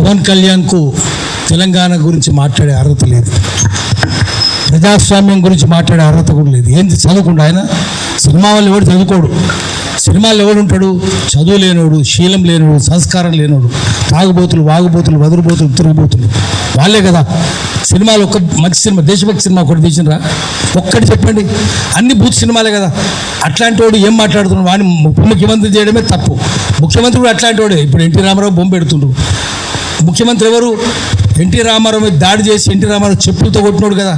పవన్ కళ్యాణ్కు తెలంగాణ గురించి మాట్లాడే అర్హత లేదు, ప్రజాస్వామ్యం గురించి మాట్లాడే అర్హత కూడా లేదు. ఏంది చదువుకుండా ఆయన? సినిమా వాళ్ళు ఎవడు చదువుకోడు, సినిమాలు ఎవడు ఉంటాడు? చదువు లేనోడు, శీలం లేనోడు, సంస్కారం లేనోడు, తాగుబోతులు, వాగుబోతులు, వదురుబోతులు, తిరుగుబోతులు వాళ్ళే కదా. సినిమాలు ఒక మంచి సినిమా, దేశభక్తి సినిమా ఒకటి తీసినరా? ఒక్కటి చెప్పండి. అన్ని బూత్ సినిమాలే కదా. అట్లాంటి వాడు ఏం మాట్లాడుతున్నాడు? వాడిని ఉప ముఖ్యమంత్రి చేయడమే తప్పు. ముఖ్యమంత్రి కూడా అట్లాంటి వాడే. ఇప్పుడు ఎన్టీ రామారావు బొమ్మ పెడుతుండ్రు. ముఖ్యమంత్రి ఎవరు? ఎన్టీ రామారావు మీద దాడి చేసి ఎన్టీ రామారావు చెప్పులతో కొట్టినోడు కదా,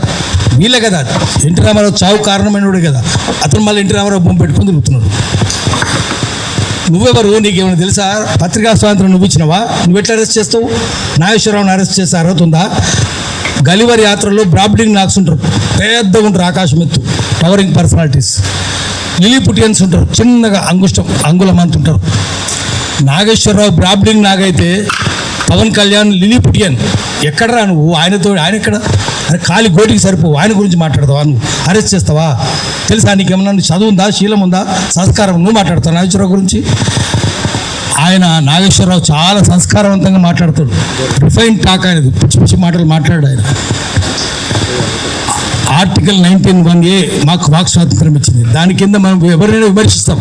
వీళ్ళే కదా. ఎన్టీ రామారావు చావు కారణమైనోడే కదా. అతను మళ్ళీ ఎన్టీ రామారావు బొమ్మ పెట్టుకుని తిరుగుతున్నాడు. నువ్వెవరు? నీకేమైనా తెలుసా? పత్రికా స్వాతంత్రం నువ్వు ఇచ్చినవా? నువ్వు ఎట్లా అరెస్ట్ చేస్తావు? నాగేశ్వరరావుని అరెస్ట్ చేసే అర్హత ఉందా? గలివర్ యాత్రలో బ్రాబ్డింగ్ నాక్స్ ఉంటారు, పెద్దగా ఉంటారు, ఆకాశం ఎత్తు, టవరింగ్ పర్సనాలిటీస్. లిలీపుటియన్స్ ఉంటారు, చిన్నగా అంగుళం అంత ఉంటారు. నాగేశ్వరరావు బ్రాబ్డింగ్ నాగైతే పవన్ కళ్యాణ్ లిలీపుటియన్. ఎక్కడరా నువ్వు? ఆయన ఎక్కడ? అరే ఖాళీ గోటికి సరిపోవు. ఆయన గురించి మాట్లాడతావా? నువ్వు అరెస్ట్ చేస్తావా? తెలుసా నీకేమన్నా? చదువు ఉందా, శీలం ఉందా, సంస్కారం? నువ్వు మాట్లాడతావు నాగేశ్వరరావు గురించి? ఆయన నాగేశ్వరరావు చాలా సంస్కారవంతంగా మాట్లాడతాడు. రిఫైన్ టాక్ అనేది, పిచ్చి పిచ్చి మాటలు మాట్లాడాడు ఆయన. ఆర్టికల్ 19(1)A మాకు వాక్ స్వాతంత్రం ఇచ్చింది. దాని కింద మనం ఎవరైనా విమర్శిస్తాం.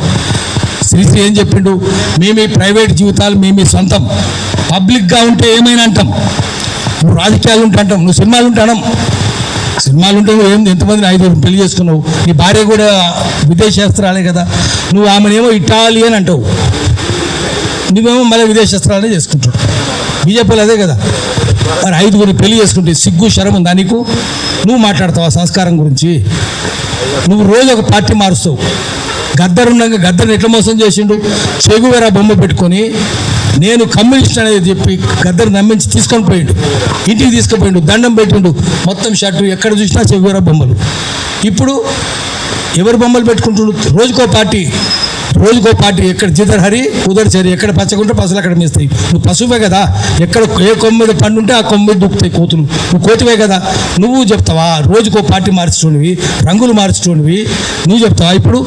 శ్రీశ్రీ ఏం చెప్పిండు? మేము ప్రైవేట్ జీవితాలు మేము సొంతం, పబ్లిక్గా ఉంటే ఏమైనా అంటాం. నువ్వు రాజకీయాలు ఉంటే అంటాం, నువ్వు సినిమాలు ఉంటే అనం. సినిమాలు ఉంటే నువ్వు ఏంది, ఎంతమందిని 5 పెళ్లి చేసుకున్నావు? నీ భార్య కూడా విదేశేస్త్రాలే కదా. నువ్వు ఆమెనేమో ఇటాలియన్ అంటావు, నువ్వేమో మళ్ళీ విదేశేస్త్రాలే చేసుకుంటాడు. బీజేపీలో అదే కదా. మరి 5 పెళ్లి చేసుకుంటే సిగ్గు శరం ఉందా నీకు? నువ్వు మాట్లాడతావా సంస్కారం గురించి? నువ్వు రోజు ఒక పార్టీ మారుస్తావు. గద్దరున్నాక గద్దర్ని ఎట్లా మోసం చేసిండు? చెగువేరా బొమ్మ పెట్టుకొని నేను కమ్యూనిస్ట్ అనేది చెప్పి గద్దరు నమ్మించి తీసుకొని పోయిండు, ఇంటికి తీసుకుపోయిండు, దండం పెట్టిండు, మొత్తం షర్టు ఎక్కడ చూసినా చెగువేరా బొమ్మలు. ఇప్పుడు ఎవరు బొమ్మలు పెట్టుకుంటుండు? రోజుకో పార్టీ. ఎక్కడ జిదర్ హరి ఉదర్ చరి, ఎక్కడ పచ్చకుంటే పసులు అక్కడ మేస్తాయి. నువ్వు పశువే కదా. ఎక్కడ ఏ కొమ్మ మీద పండు ఉంటే ఆ కొమ్మ మీద దూకుతాయి కోతులు. నువ్వు కోతివే కదా. నువ్వు చెప్తావా? రోజుకో పార్టీ మార్చుకోనివి, రంగులు మార్చుకోనివి నువ్వు చెప్తావా? ఇప్పుడు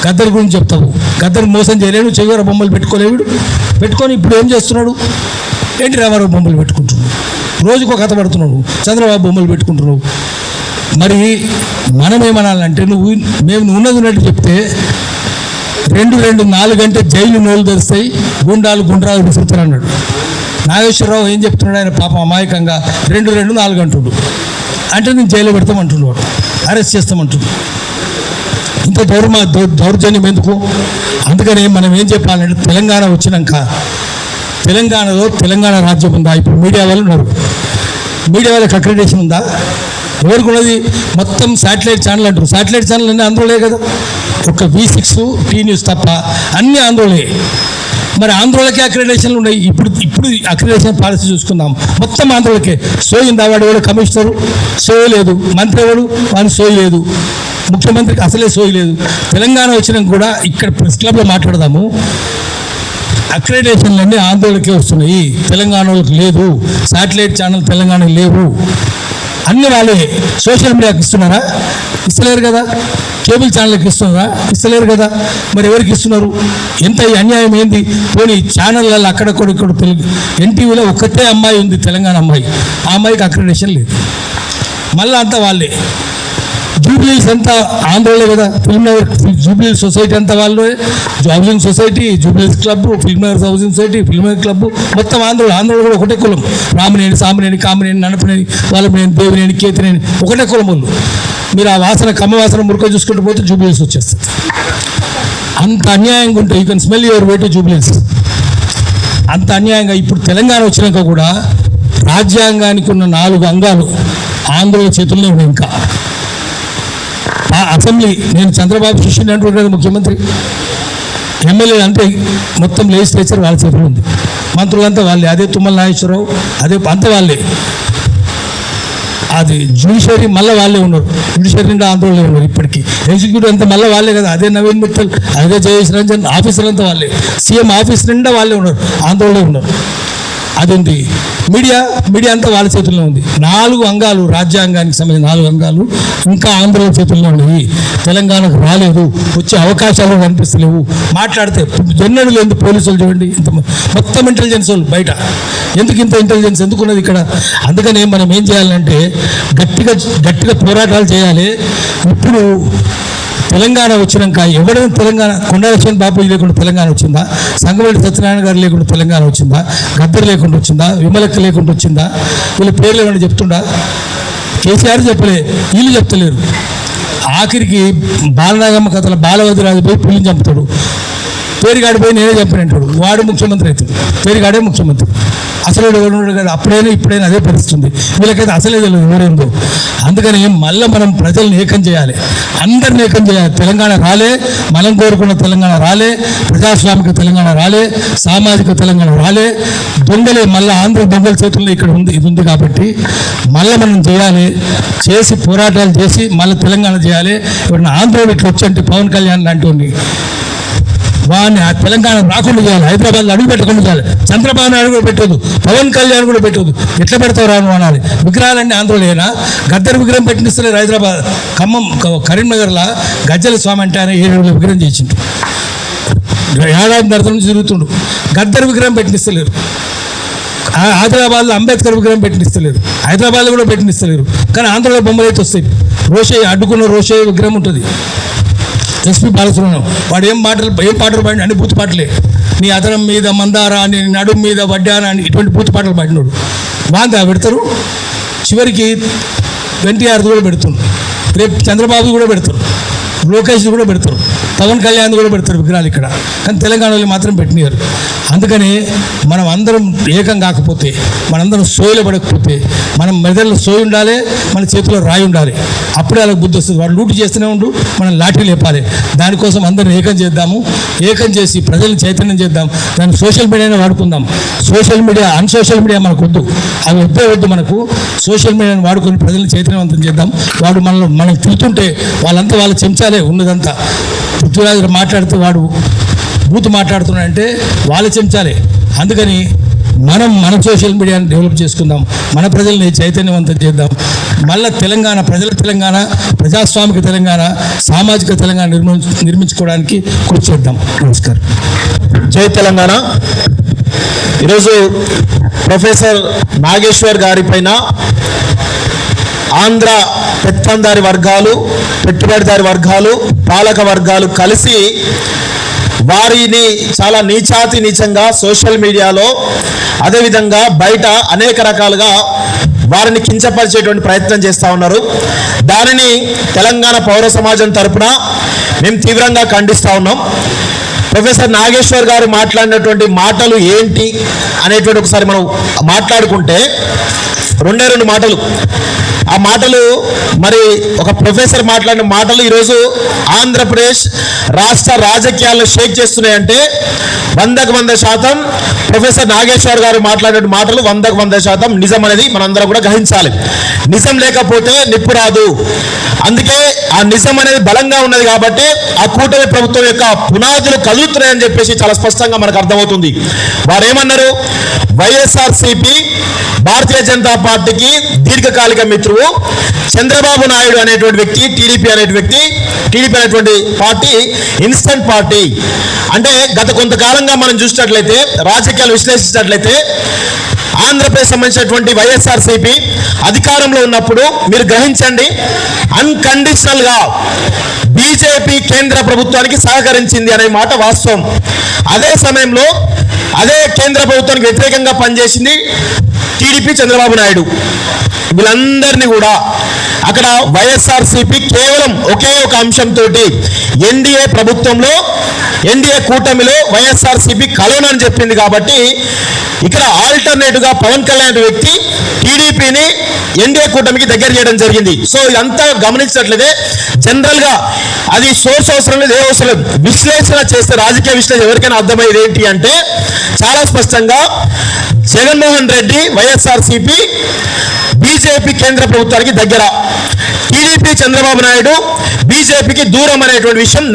గద్దర్ గురించి చెప్తావు. గద్దర్ మోసం చేయలేడు, చెగువేర బొమ్మలు పెట్టుకోలేడు. పెట్టుకొని ఇప్పుడు ఏం చేస్తున్నాడు? ఎన్టీ రామారావు బొమ్మలు పెట్టుకుంటున్నాడు, రోజుకో కథ పడుతున్నాడు, చంద్రబాబు బొమ్మలు పెట్టుకుంటున్నావు. మరి మనం ఏమనాలంటే, మేము ఉన్నది ఉన్నట్టు చెప్తే 2-4 గంటలు జైలు నోలు తెరుస్తాయి, గుండాలు విసురుతారు అన్నాడు. నాగేశ్వరరావు ఏం చెప్తున్నాడు? ఆయన పాపం అమాయకంగా 2-4 గంటలు అంటే నేను జైలు పెడతామంటున్నాడు, అరెస్ట్ చేస్తామంటున్నాడు. ఇంత దౌర్జన్యం ఎందుకు? అందుకని మనం ఏం చెప్పాలంటే, తెలంగాణ వచ్చినాక తెలంగాణలో తెలంగాణ రాజ్యం ఉందా? ఇప్పుడు మీడియా వాళ్ళు ఉన్నారు, మీడియా వాళ్ళకి అక్రెడిటేషన్ ఉందా? ఎవరికి ఉన్నది? మొత్తం శాటిలైట్ ఛానల్ అంటారు. శాటిలైట్ ఛానల్ అన్నీ ఆంధ్రలే కదా. ఒక V6 టీ న్యూస్ తప్ప అన్నీ ఆంధ్రలే. మరి ఆంధ్రలకే అక్రెడిటేషన్లు ఉన్నాయి. ఇప్పుడు అక్రెడిటేషన్ పాలసీ చూసుకుందాం, మొత్తం ఆంధ్రలకే. సోయిందా? వాడు ఎవడు కమిషనరు? సోయి లేదు. మంత్రి ఎవడు? వాడిని సోయి లేదు. ముఖ్యమంత్రికి అసలే సోయి లేదు. తెలంగాణ వచ్చినాక కూడా ఇక్కడ ప్రెస్ క్లబ్లో మాట్లాడదాము, అక్రెడిటేషన్లన్నీ ఆంధ్రలకే వస్తున్నాయి, తెలంగాణలోకి లేదు. శాటిలైట్ ఛానల్ తెలంగాణ లేవు. అన్ని వాళ్ళే. సోషల్ మీడియాకి ఇస్తున్నారా? ఇస్తలేరు కదా. కేబుల్ ఛానల్కి ఇస్తున్నారా? ఇస్తలేరు కదా. మరి ఎవరికి ఇస్తున్నారు? ఎంత అన్యాయం ఏంది? పోనీ ఛానళ్ళల్లో అక్కడక్కడ తెలుగు ఎన్టీవీలో ఒక్కటే అమ్మాయి ఉంది, తెలంగాణ అమ్మాయి. ఆ అమ్మాయికి అక్రెడిటేషన్ లేదు. మళ్ళీ అంతా వాళ్ళే. జూబ్లీస్ అంతా ఆంధ్రలో కదా. జూబ్లీ సొసైటీ అంతా వాళ్ళే. హౌసింగ్ సొసైటీ, జూబ్లీస్ క్లబ్, ఫిల్మేర్స్ హౌసింగ్ సొసైటీ, ఫిల్మేర్ క్లబ్ మొత్తం ఆంధ్రలో కూడా ఒకటే కులం. రామనేని, సామినేని, కామినేని, ననపనేని, వాళ్ళమనేని, దేవినేని, కేతినేని ఒకటే కులం వాళ్ళు. మీరు ఆ వాసన, కమ్మ వాసన మురుక చూసుకుంటూ పోతే జూబ్లీస్ వచ్చేస్తుంది. అంత అన్యాయంగా ఉంటాయి. You can smell your way to jubilees. అంత అన్యాయంగా ఇప్పుడు తెలంగాణ వచ్చినాక కూడా రాజ్యాంగానికి ఉన్న 4 అంగాలు ఆంధ్రుల చేతుల్లో ఉన్నాయి. ఇంకా ఆ అసెంబ్లీ, నేను చంద్రబాబు శిష్యుని అంటున్నాడు ముఖ్యమంత్రి. ఎమ్మెల్యే అంటే మొత్తం లెజిస్లేచర్ వాళ్ళ చేతులు ఉంది, మంత్రులంతా వాళ్ళే. అదే తుమ్మల నాగేశ్వరరావు, అదే అంతా వాళ్ళే. అది జ్యుడిషియరీ మళ్ళీ వాళ్ళే ఉన్నారు. జ్యుడిషియరీ నిండా ఆందోళన ఉన్నారు ఇప్పటికీ. ఎగ్జిక్యూటివ్ అంతా మళ్ళీ వాళ్ళే కదా. అదే నవీన్ మిత్తల్, అదే జయేష్ రంజన్, ఆఫీసర్ అంతా వాళ్ళే. సీఎం ఆఫీస్ నిండా వాళ్ళే ఉన్నారు, ఆందోళన ఉన్నారు. అది ఉంది. మీడియా అంతా వాళ్ళ చేతుల్లో ఉంది. 4 అంగాలు, రాజ్యాంగానికి సంబంధించిన 4 అంగాలు ఇంకా ఆంధ్ర చేతుల్లో ఉన్నాయి. తెలంగాణకు రాలేదు, వచ్చే అవకాశాలు కనిపిస్తలేవు. మాట్లాడితే జొన్నడు లేదు. పోలీసులు చూడండి, ఇంత మొత్తం ఇంటెలిజెన్స్ వాళ్ళు బయట. ఎందుకు ఇంత ఇంటెలిజెన్స్ ఎందుకున్నది ఇక్కడ? అందుకనే మనం ఏం చేయాలంటే గట్టిగా పోరాటాలు చేయాలి. ఇప్పుడు తెలంగాణ వచ్చినాక ఎవరైనా తెలంగాణ, కొండా లక్ష్మణ్ బాపూజీ లేకుండా తెలంగాణ వచ్చిందా? సంగమరెడ్డి సత్యనారాయణ గారు లేకుండా తెలంగాణ వచ్చిందా? గద్దర్ లేకుండా వచ్చిందా? విమలక్క లేకుండా వచ్చిందా? వీళ్ళ పేర్లు ఏమైనా చెప్తుండా? కేసీఆర్ చెప్పలే, వీళ్ళు చెప్తలేరు. ఆఖరికి బాలనాగమ్మ కథల బాలవదిరాజు పోయి పులిని చంపుతాడు. పేరుగాడి పోయి నేనే చంపినంటాడు. వాడు ముఖ్యమంత్రి అవుతుంది. పేరుగాడే ముఖ్యమంత్రి. అసలు ఎవరు కదా, అప్పుడైనా ఇప్పుడైనా అదే పరిస్థితుంది. వీళ్ళకైతే అసలే తెలియదు ఎవరేందో. అందుకని మళ్ళీ మనం ప్రజల్ని ఏకం చేయాలి, అందరిని ఏకం చేయాలి. తెలంగాణ రాలే, మనం కోరుకున్న తెలంగాణ రాలే, ప్రజాస్వామిక తెలంగాణ రాలే, సామాజిక తెలంగాణ రాలే. దొంగలే మళ్ళీ ఆంధ్ర దొంగల చేతుల్లో ఇక్కడ ఉంది. ఇది ఉంది కాబట్టి మళ్ళీ మనం చేయాలి. చేసి పోరాటాలు చేసి మళ్ళీ తెలంగాణ చేయాలి. ఇప్పుడు ఆంధ్ర ఇట్లా వచ్చంటే పవన్ కళ్యాణ్ లాంటి వాడిని ఆ తెలంగాణ రాకుండా చేయాలి. హైదరాబాద్లో అడుగు పెట్టకుండా చేయాలి. చంద్రబాబు నాయుడు కూడా పెట్టదు, పవన్ కళ్యాణ్ కూడా పెట్టదు. ఎట్లా పెడతావు రాను అనాలి. విగ్రహాలన్నీ ఆంధ్రలోనా? గద్దర్ విగ్రహం పెట్టిస్తలేరు. హైదరాబాద్, ఖమ్మం, కరీంనగర్లో గజ్జల స్వామి అంటే ఆయన 7 రోజుల విగ్రహం చేసిండు. ఏడాది నరత నుంచి తిరుగుతుండు. గద్దర్ విగ్రహం పెట్టిస్తలేరు. హైదరాబాద్లో అంబేద్కర్ విగ్రహం పెట్టిస్తలేరు. హైదరాబాద్లో కూడా పెట్టిస్తలేరు. కానీ ఆంధ్రలో బొమ్మలు అయితే వస్తాయి. రోషయ్య అడ్డుకున్న రోషయ్య విగ్రహం ఉంటుంది. ఎస్పీ బాలసుబ్రహ్మణ్యం వాడు ఏం పాటలు పాడి అన్ని బూతు పాటలే. నీ అదనం మీద మందారా అని, నడుము మీద వడ్డానా అని, ఇటువంటి బూతు పాటలు పాడినాడు. బాగా పెడతారు. చివరికి ఎన్టీఆర్ కూడా పెడుతుంది. రేపు చంద్రబాబు కూడా పెడతారు, లోకేష్ కూడా పెడతారు, పవన్ కళ్యాణ్ కూడా పెడతారు విగ్రహాలు ఇక్కడ. కానీ తెలంగాణలో మాత్రం పెట్టినారు. అందుకని మనం అందరం ఏకం కాకపోతే, మనందరం సోయిలో పడకపోతే, మనం మెదడులో సోయి ఉండాలి, మన చేతిలో రాయి ఉండాలి. అప్పుడే వాళ్ళకి బుద్ధి వస్తుంది. వాడు లూటు చేస్తూనే ఉండు, మనం లాఠీ లేపాలి. దానికోసం అందరం ఏకం చేద్దాము. ఏకం చేసి ప్రజలను చైతన్యం చేద్దాం. దాన్ని సోషల్ మీడియానే వాడుకుందాం. సోషల్ మీడియా, అన్సోషల్ మీడియా మనకు వద్దు, అవి వద్దు మనకు. సోషల్ మీడియాని వాడుకొని ప్రజలను చైతన్యవంతం చేద్దాం. వాడు మనం తిరుగుతుంటే వాళ్ళంతా వాళ్ళ చెంచాలే ఉన్నదంతా. పృథ్వీరాజు మాట్లాడుతూ వాడు బూతు మాట్లాడుతున్నాడంటే వాళ్ళ చెంచాలే. అందుకని మన సోషల్ మీడియాని డెవలప్ చేసుకుందాం. మన ప్రజల్ని చైతన్యవంతం చేద్దాం. మళ్ళీ ప్రజల తెలంగాణ, ప్రజాస్వామిక తెలంగాణ, సామాజిక తెలంగాణ నిర్మించుకోవడానికి కృషి చేద్దాం. నమస్కారం. జై తెలంగాణ. ఈరోజు ప్రొఫెసర్ నాగేశ్వర్ గారి పైన ఆంధ్ర పెత్తందారి వర్గాలు, పెట్టుబడిదారి వర్గాలు, పాలక వర్గాలు కలిసి వారిని చాలా నీచంగా సోషల్ మీడియాలో, అదేవిధంగా బయట అనేక రకాలుగా వారిని కించపరిచేటువంటి ప్రయత్నం చేస్తూ ఉన్నారు. దానిని తెలంగాణ పౌర సమాజం తరపున మేము తీవ్రంగా ఖండిస్తూ ఉన్నాం. ప్రొఫెసర్ నాగేశ్వర్ గారు మాట్లాడినటువంటి మాటలు ఏంటి అనేటువంటి ఒకసారి మనం మాట్లాడుకుంటే 2 మాటలు. ఆ మాటలు మరి ఒక ప్రొఫెసర్ మాట్లాడిన మాటలు ఈరోజు ఆంధ్రప్రదేశ్ రాష్ట్ర రాజకీయాల్లో షేక్ చేస్తున్నాయంటే 100% ప్రొఫెసర్ నాగేశ్వర్ గారు మాట్లాడిన మాటలు 100% నిజం అనేది మనందరం కూడా గ్రహించాలి. నిజం లేకపోతే నిప్పు రాదు. అందుకే ఆ నిజం అనేది బలంగా ఉన్నది కాబట్టి ఆ కూటమి ప్రభుత్వం యొక్క పునాదులు కదులుతున్నాయని చెప్పేసి చాలా స్పష్టంగా మనకు అర్థమవుతుంది. వారు ఏమన్నారు? వైఎస్ఆర్సీపీ భారతీయ జనతా పార్టీకి దీర్ఘకాలిక మిత్రుడు చంద్రబాబు నాయుడు అనేటువంటి వ్యక్తి, టీడీపీ అనేటువంటి పార్టీ ఇన్స్టంట్ పార్టీ. అంటే గత కొంతకాలంగా మనం చూసినట్లయితే, రాజకీయాలు విశ్లేషించినట్లయితే, ఆంధ్రప్రదేశ్ సంబంధించినటువంటి వైఎస్ఆర్సీపీ అధికారంలో ఉన్నప్పుడు మీరు గ్రహించండి, అన్కండిషనల్గా బీజేపీ కేంద్ర ప్రభుత్వానికి సహకరించింది అనే మాట వాస్తవం. అదే సమయంలో అదే కేంద్ర ప్రభుత్వానికి వ్యతిరేకంగా పనిచేసింది టీడీపీ, చంద్రబాబు నాయుడు. వీళ్ళందరినీ కూడా అక్కడ వైఎస్ఆర్సీపీ కేవలం ఒకే ఒక అంశంతో ఎన్డీఏ ప్రభుత్వంలో, ఎన్డీఏ కూటమిలో వైఎస్ఆర్సీపీ కలవనని చెప్పింది. కాబట్టి ఇక్కడ ఆల్టర్నేటివ్గా పవన్ కళ్యాణ్ వ్యక్తి టీడీపీని ఎన్డీఏ కూటమికి దగ్గర చేయడం జరిగింది. సో ఇదంతా గమనించినట్లయితే జనరల్గా అది సోర్స్ అవసరం లేదు, ఏ అవసరం లేదు. విశ్లేషణ చేస్తే, రాజకీయ విశ్లేషణ ఎవరికైనా అర్థమయ్యేది ఏంటి అంటే చాలా స్పష్టంగా జగన్మోహన్ రెడ్డి వైఎస్ఆర్సీపీ బీజేపీ కేంద్ర ప్రభుత్వానికి దగ్గర, టీడీపీ చంద్రబాబు నాయుడు బీజేపీకి దూరం అనేటువంటి విషయం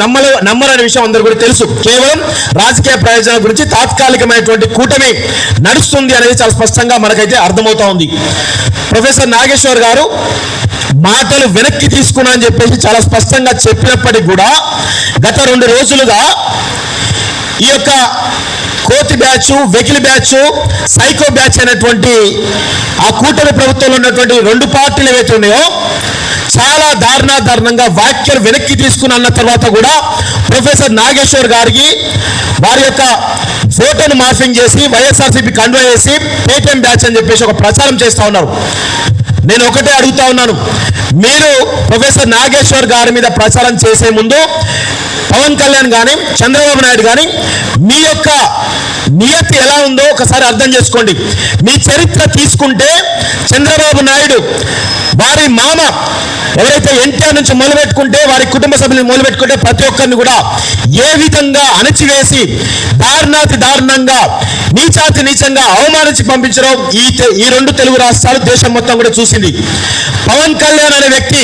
నమ్మరనే విషయం అందరూ కూడా తెలుసు. కేవలం రాజకీయ ప్రయోజనాల గురించి తాత్కాలికమైనటువంటి కూటమి నడుస్తుంది అనేది చాలా స్పష్టంగా మనకైతే అర్థమవుతా ఉంది. ప్రొఫెసర్ నాగేశ్వర్ గారు మాటలు వెనక్కి తీసుకున్నా అని చెప్పేసి చాలా స్పష్టంగా చెప్పినప్పటికీ కూడా గత 2 రోజులుగా ఈ యొక్క కోతి బ్యాచ్, వెకిలి బ్యాచ్, సైకో బ్యాచ్ అనేటువంటి ఆ కూటమి ప్రభుత్వంలో ఉన్నటువంటి 2 పార్టీలు ఏవైతే ఉన్నాయో చాలా దారుణంగా వ్యాఖ్యలు వెనక్కి తీసుకున్న తర్వాత కూడా ప్రొఫెసర్ నాగేశ్వర్ గారికి వారి యొక్క ఫోటోను మార్ఫింగ్ చేసి వైఎస్ఆర్సీపీ కండువా చేసి పేటీఎం బ్యాచ్ అని చెప్పేసి ఒక ప్రచారం చేస్తూ ఉన్నారు. నేను ఒకటే అడుగుతా ఉన్నాను, మీరు ప్రొఫెసర్ నాగేశ్వర్ గారి మీద ప్రచారం చేసే ముందు పవన్ కళ్యాణ్ కానీ చంద్రబాబు నాయుడు కానీ మీ యొక్క నియతి ఎలా ఉందో ఒకసారి అర్థం చేసుకోండి. మీ చరిత్ర తీసుకుంటే చంద్రబాబు నాయుడు వారి మామ ఎవరైతే ఎన్టీఆర్ నుంచి మొదలుపెట్టుకుంటే వారి కుటుంబ సభ్యులను మొదలుపెట్టుకుంటే ప్రతి ఒక్కరిని కూడా ఏ విధంగా అణచివేసి దారుణంగా నీచంగా అవమానించి పంపించడం ఈ 2 తెలుగు రాష్ట్రాలు దేశం మొత్తం కూడా చూసింది. పవన్ కళ్యాణ్ అనే వ్యక్తి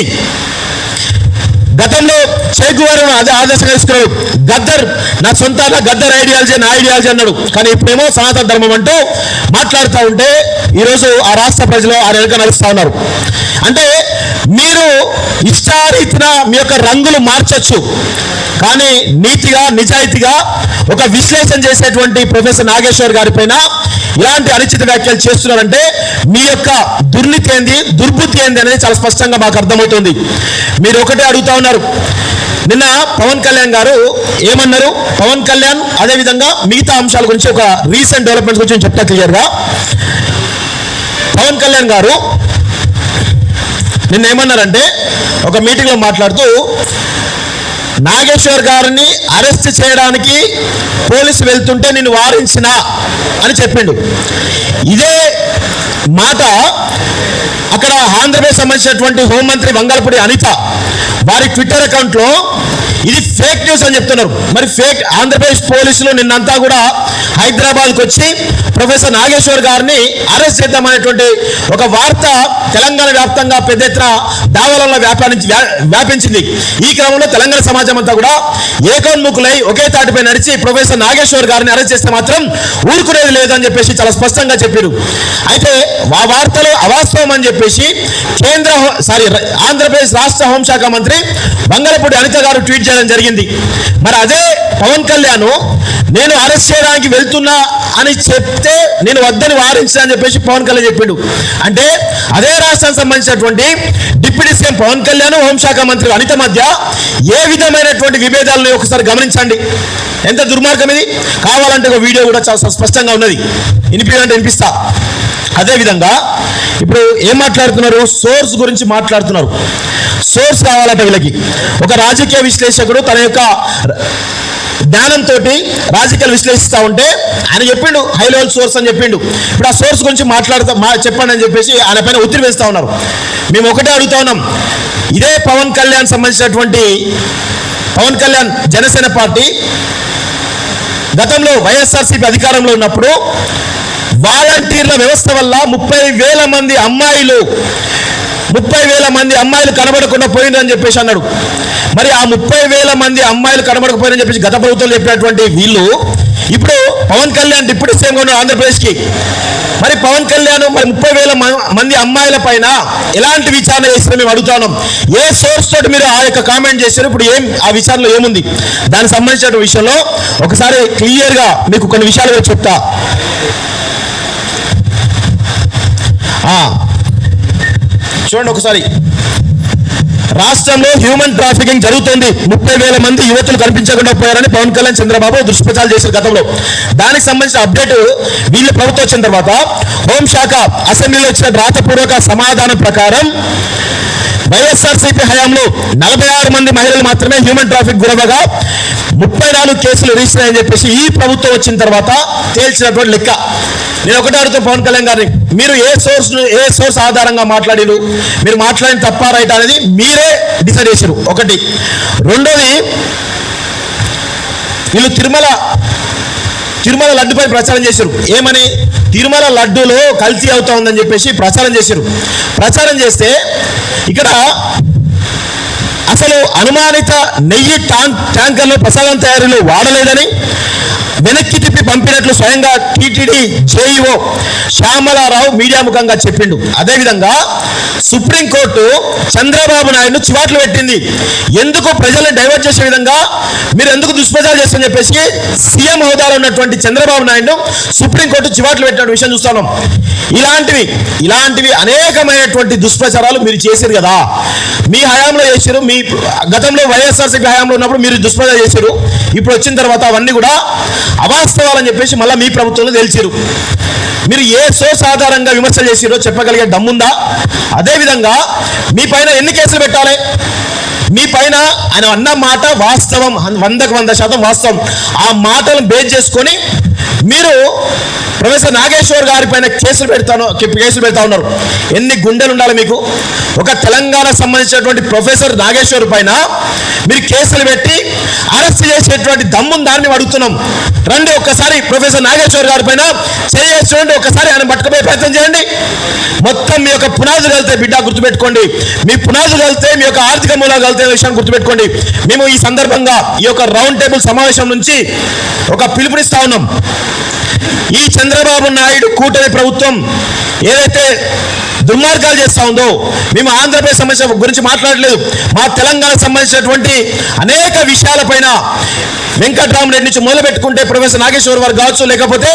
గతంలో చేగువారు అదే ఆదర్శంగా తీసుకున్నాడు. గద్దర్ నా సొంత గద్దర్ ఐడియాలజీ నా ఐడియాలజీ అన్నాడు. కానీ ఇప్పుడేమో సనాతన ధర్మం అంటూ మాట్లాడుతూ ఉంటే ఈరోజు ఆ రాష్ట్ర ప్రజలు ఆ వెనుక నడుస్తూ ఉన్నారు. అంటే మీరు ఇష్టారీతిన మీ యొక్క రంగులు మార్చొచ్చు, కానీ నీతిగా నిజాయితీగా ఒక విశ్లేషణ చేసేటువంటి ప్రొఫెసర్ నాగేశ్వర్ గారి పైన ఇలాంటి అనుచిత వ్యాఖ్యలు చేస్తున్నారంటే మీ యొక్క దుర్నీతి ఏంది, దుర్బుద్ధి ఏంది అనేది చాలా స్పష్టంగా మాకు అర్థమవుతుంది. మీరు ఒకటే అడుగుతా ఉన్నారు. నిన్న పవన్ కళ్యాణ్ గారు ఏమన్నారు? పవన్ కళ్యాణ్ అదేవిధంగా మిగతా అంశాల గురించి ఒక రీసెంట్ డెవలప్మెంట్స్ గురించి చెప్తా క్లియర్గా. పవన్ కళ్యాణ్ గారు నిన్న ఏమన్నారంటే ఒక మీటింగ్లో మాట్లాడుతూ నాగేశ్వర్ గారిని అరెస్ట్ చేయడానికి పోలీసు వెళ్తుంటే నిన్ను వారించిన అని చెప్పిండు. ఇదే మాట అక్కడ ఆంధ్రప్రదేశ్ సంబంధించినటువంటి హోంమంత్రి వంగలపూడి అనిత వారి ట్విట్టర్ అకౌంట్లో ఇది ఫేక్ న్యూస్ అని చెప్తున్నారు. మరి ఫేక్ ఆంధ్రప్రదేశ్ పోలీసులు నిన్నంతా కూడా హైదరాబాద్కి వచ్చి ప్రొఫెసర్ నాగేశ్వర్ గారిని అరెస్ట్ చేద్దామనేటువంటి ఒక వార్త తెలంగాణ వ్యాప్తంగా పెద్ద ఎత్తున దావాలలో వ్యాపించింది. ఈ క్రమంలో తెలంగాణ సమాజం అంతా కూడా ఏకోన్ముఖులై ఒకే తాటిపై నడిచి ప్రొఫెసర్ నాగేశ్వర్ గారిని అరెస్ట్ చేస్తే మాత్రం ఊరుకునేది లేదని చెప్పేసి చాలా స్పష్టంగా చెప్పారు. అయితే ఆ వార్తలు అవాస్తవం అని చెప్పేసి ఆంధ్రప్రదేశ్ రాష్ట్ర హోంశాఖ మంత్రి వంగలపూడి అనిత గారు ట్వీట్ చేయడం జరిగింది. మరి అదే పవన్ కళ్యాణ్ నేను అరెస్ట్ చేయడానికి వెళ్తున్నా అని చెప్తే నేను వద్దని వారించా అని చెప్పేసి పవన్ కళ్యాణ్ చెప్పిండు. అంటే అదే రాష్ట్రానికి సంబంధించినటువంటి డిప్యూటీ సీఎం పవన్ కళ్యాణ్, హోంశాఖ మంత్రి అనిత మధ్య ఏ విధమైనటువంటి విభేదాలను ఒకసారి గమనించండి. ఎంత దుర్మార్గం ఇది! కావాలంటే ఒక వీడియో కూడా చాలా స్పష్టంగా ఉన్నది, వినిపిస్తా. అదేవిధంగా ఇప్పుడు ఏం మాట్లాడుతున్నారు? సోర్స్ గురించి మాట్లాడుతున్నారు. సోర్స్ కావాలట వీళ్ళకి. ఒక రాజకీయ విశ్లేషకుడు తన యొక్క జ్ఞానంతో రాజకీయాలు విశ్లేషిస్తూ ఉంటే ఆయన చెప్పిండు హై లెవెల్ సోర్స్ అని చెప్పిండు. ఇప్పుడు ఆ సోర్స్ గురించి చెప్పండి అని చెప్పేసి ఆయన పైన ఒత్తిడి వేస్తూ ఉన్నారు. మేము ఒకటే అడుగుతా ఉన్నాం, ఇదే పవన్ కళ్యాణ్ సంబంధించినటువంటి పవన్ కళ్యాణ్ జనసేన పార్టీ గతంలో వైఎస్ఆర్సీపీ అధికారంలో ఉన్నప్పుడు వాలంటీర్ల వ్యవస్థ వల్ల 30,000 మంది అమ్మాయిలు కనబడకుండా పోయిందని చెప్పేసి అన్నాడు. మరి ఆ 30,000 మంది అమ్మాయిలు కనబడకపోయినని చెప్పేసి గత ప్రభుత్వం చెప్పినటువంటి వీళ్ళు ఇప్పుడు పవన్ కళ్యాణ్ డిప్యూటీ సీఎంగా ఉన్న ఆంధ్రప్రదేశ్కి మరి పవన్ కళ్యాణ్ మరి 30,000 మంది అమ్మాయిల పైన ఎలాంటి విచారణ చేసినా మేము అడుగుతాం. ఏ సోర్స్ తోటి మీరు ఆ యొక్క కామెంట్ చేశారు? ఇప్పుడు ఆ విచారణలో ఏముంది? దానికి సంబంధించిన విషయంలో ఒకసారి క్లియర్గా మీకు కొన్ని విషయాలు చెప్తా. చూడండి ఒకసారి. రాష్ట్రంలో హ్యూమన్ ట్రాఫికింగ్ జరుగుతుంది. 30,000 మంది యువతులు కనిపించకుండా పోయారని పవన్ కళ్యాణ్, చంద్రబాబు దుష్ప్రచారాలు చేశారు గతంలో. దానికి సంబంధించిన అప్డేట్ వీళ్ళ ప్రభుత్వం వచ్చిన తర్వాత హోంశాఖ అసెంబ్లీలో ఇచ్చిన రాతపూర్వక సమాధానం ప్రకారం వైఎస్ఆర్సీపీ హయాంలో 46 మంది మహిళలు మాత్రమే హ్యూమన్ ట్రాఫిక్ గురవగా 34 కేసులు రిజిస్టర్ అని చెప్పేసి ఈ ప్రభుత్వం వచ్చిన తర్వాత తేల్చినటువంటి లెక్క. నేను ఒకటే అడుగుతాను పవన్ కళ్యాణ్ గారిని, మీరు ఏ సోర్స్ ఆధారంగా మాట్లాడారు? మీరు మాట్లాడిన తప్ప రైట్ అనేది మీరే డిసైడ్ చేశారు. ఒకటి. రెండోది, వీళ్ళు తిరుమల లడ్డుపై ప్రచారం చేశారు. ఏమని? తిరుమల లడ్డూలో కల్తీ అవుతా ఉందని చెప్పేసి ప్రచారం చేశారు. ప్రచారం చేస్తే ఇక్కడ అసలు అనుమానిత నెయ్యి ట్యాంకర్లు ప్రసాదం తయారీలో వాడలేదని వెనక్కి తిప్పి పంపినట్లు స్వయంగా టీటీడీ జేఈఓ శ్యామలారావు మీడియా ముఖంగా చెప్పిండు. అదేవిధంగా సుప్రీంకోర్టు చంద్రబాబు నాయుడు చివాట్లు పెట్టింది. ఎందుకు ప్రజల్ని డైవర్ట్ చేసే విధంగా మీరు ఎందుకు దుష్ప్రచారం చేస్తారని చెప్పేసి సీఎం హోదాలో ఉన్నటువంటి చంద్రబాబు నాయుడు సుప్రీంకోర్టు చివాట్లు పెట్టిన విషయం చూస్తున్నాం. ఇలాంటివి అనేకమైనటువంటి దుష్ప్రచారాలు మీరు చేశారు కదా, మీ హయాంలో చేశారు. మీ గతంలో వైఎస్ఆర్సీపీ హయాంలో ఉన్నప్పుడు మీరు దుష్ప్రచారం చేశారు. ఇప్పుడు వచ్చిన తర్వాత అవన్నీ కూడా అవాస్తవాలని చెప్పేసి మళ్ళీ మీ ప్రభుత్వంలో తెలిసారు. మీరు ఏ సోర్స్ ఆధారంగా విమర్శలు చేసిరో చెప్పగలిగే దమ్ముందా? అదేవిధంగా మీ పైన ఎన్ని కేసులు పెట్టాలి? మీ పైన ఆయన అన్న మాట వాస్తవం, 100% వాస్తవం. ఆ మాటలను బేస్ చేసుకొని మీరు ప్రొఫెసర్ నాగేశ్వర్ గారి పైన కేసులు పెడతా ఉన్నారు. ఎన్ని గుండెలు ఉండాలి మీకు? ఒక తెలంగాణ సంబంధించినటువంటి ప్రొఫెసర్ నాగేశ్వర్ పైన మీరు కేసులు పెట్టి అరెస్ట్ చేసేటువంటి దమ్ముందాన్ని అడుగుతున్నాం. రండి ఒక్కసారి ప్రొఫెసర్ నాగేశ్వర్ గారి పైన చేయండి, ఒక్కసారి ఆయన పట్టుకుపోయే ప్రయత్నం చేయండి. మొత్తం మీ యొక్క పునాదులు కలితే బిడ్డ గుర్తుపెట్టుకోండి, మీ పునాదులు కలితే మీ యొక్క ఆర్థిక మూలాలు కలితే విషయాన్ని గుర్తుపెట్టుకోండి. మేము ఈ సందర్భంగా ఈ యొక్క రౌండ్ టేబుల్ సమావేశం నుంచి ఒక పిలుపునిస్తా ఉన్నాం. ఈ చంద్రబాబు నాయుడు కూటమి ప్రభుత్వం ఏదైతే దుర్మార్గాలు చేస్తా ఉందో, మేము ఆంధ్రప్రదేశ్ సమస్య గురించి మాట్లాడలేదు, మా తెలంగాణ సంబంధించినటువంటి అనేక విషయాలపైన వెంకట్రామరెడ్డి నుంచి మొదలు పెట్టుకుంటే ప్రొఫెసర్ నాగేశ్వర్ వారు కావచ్చు, లేకపోతే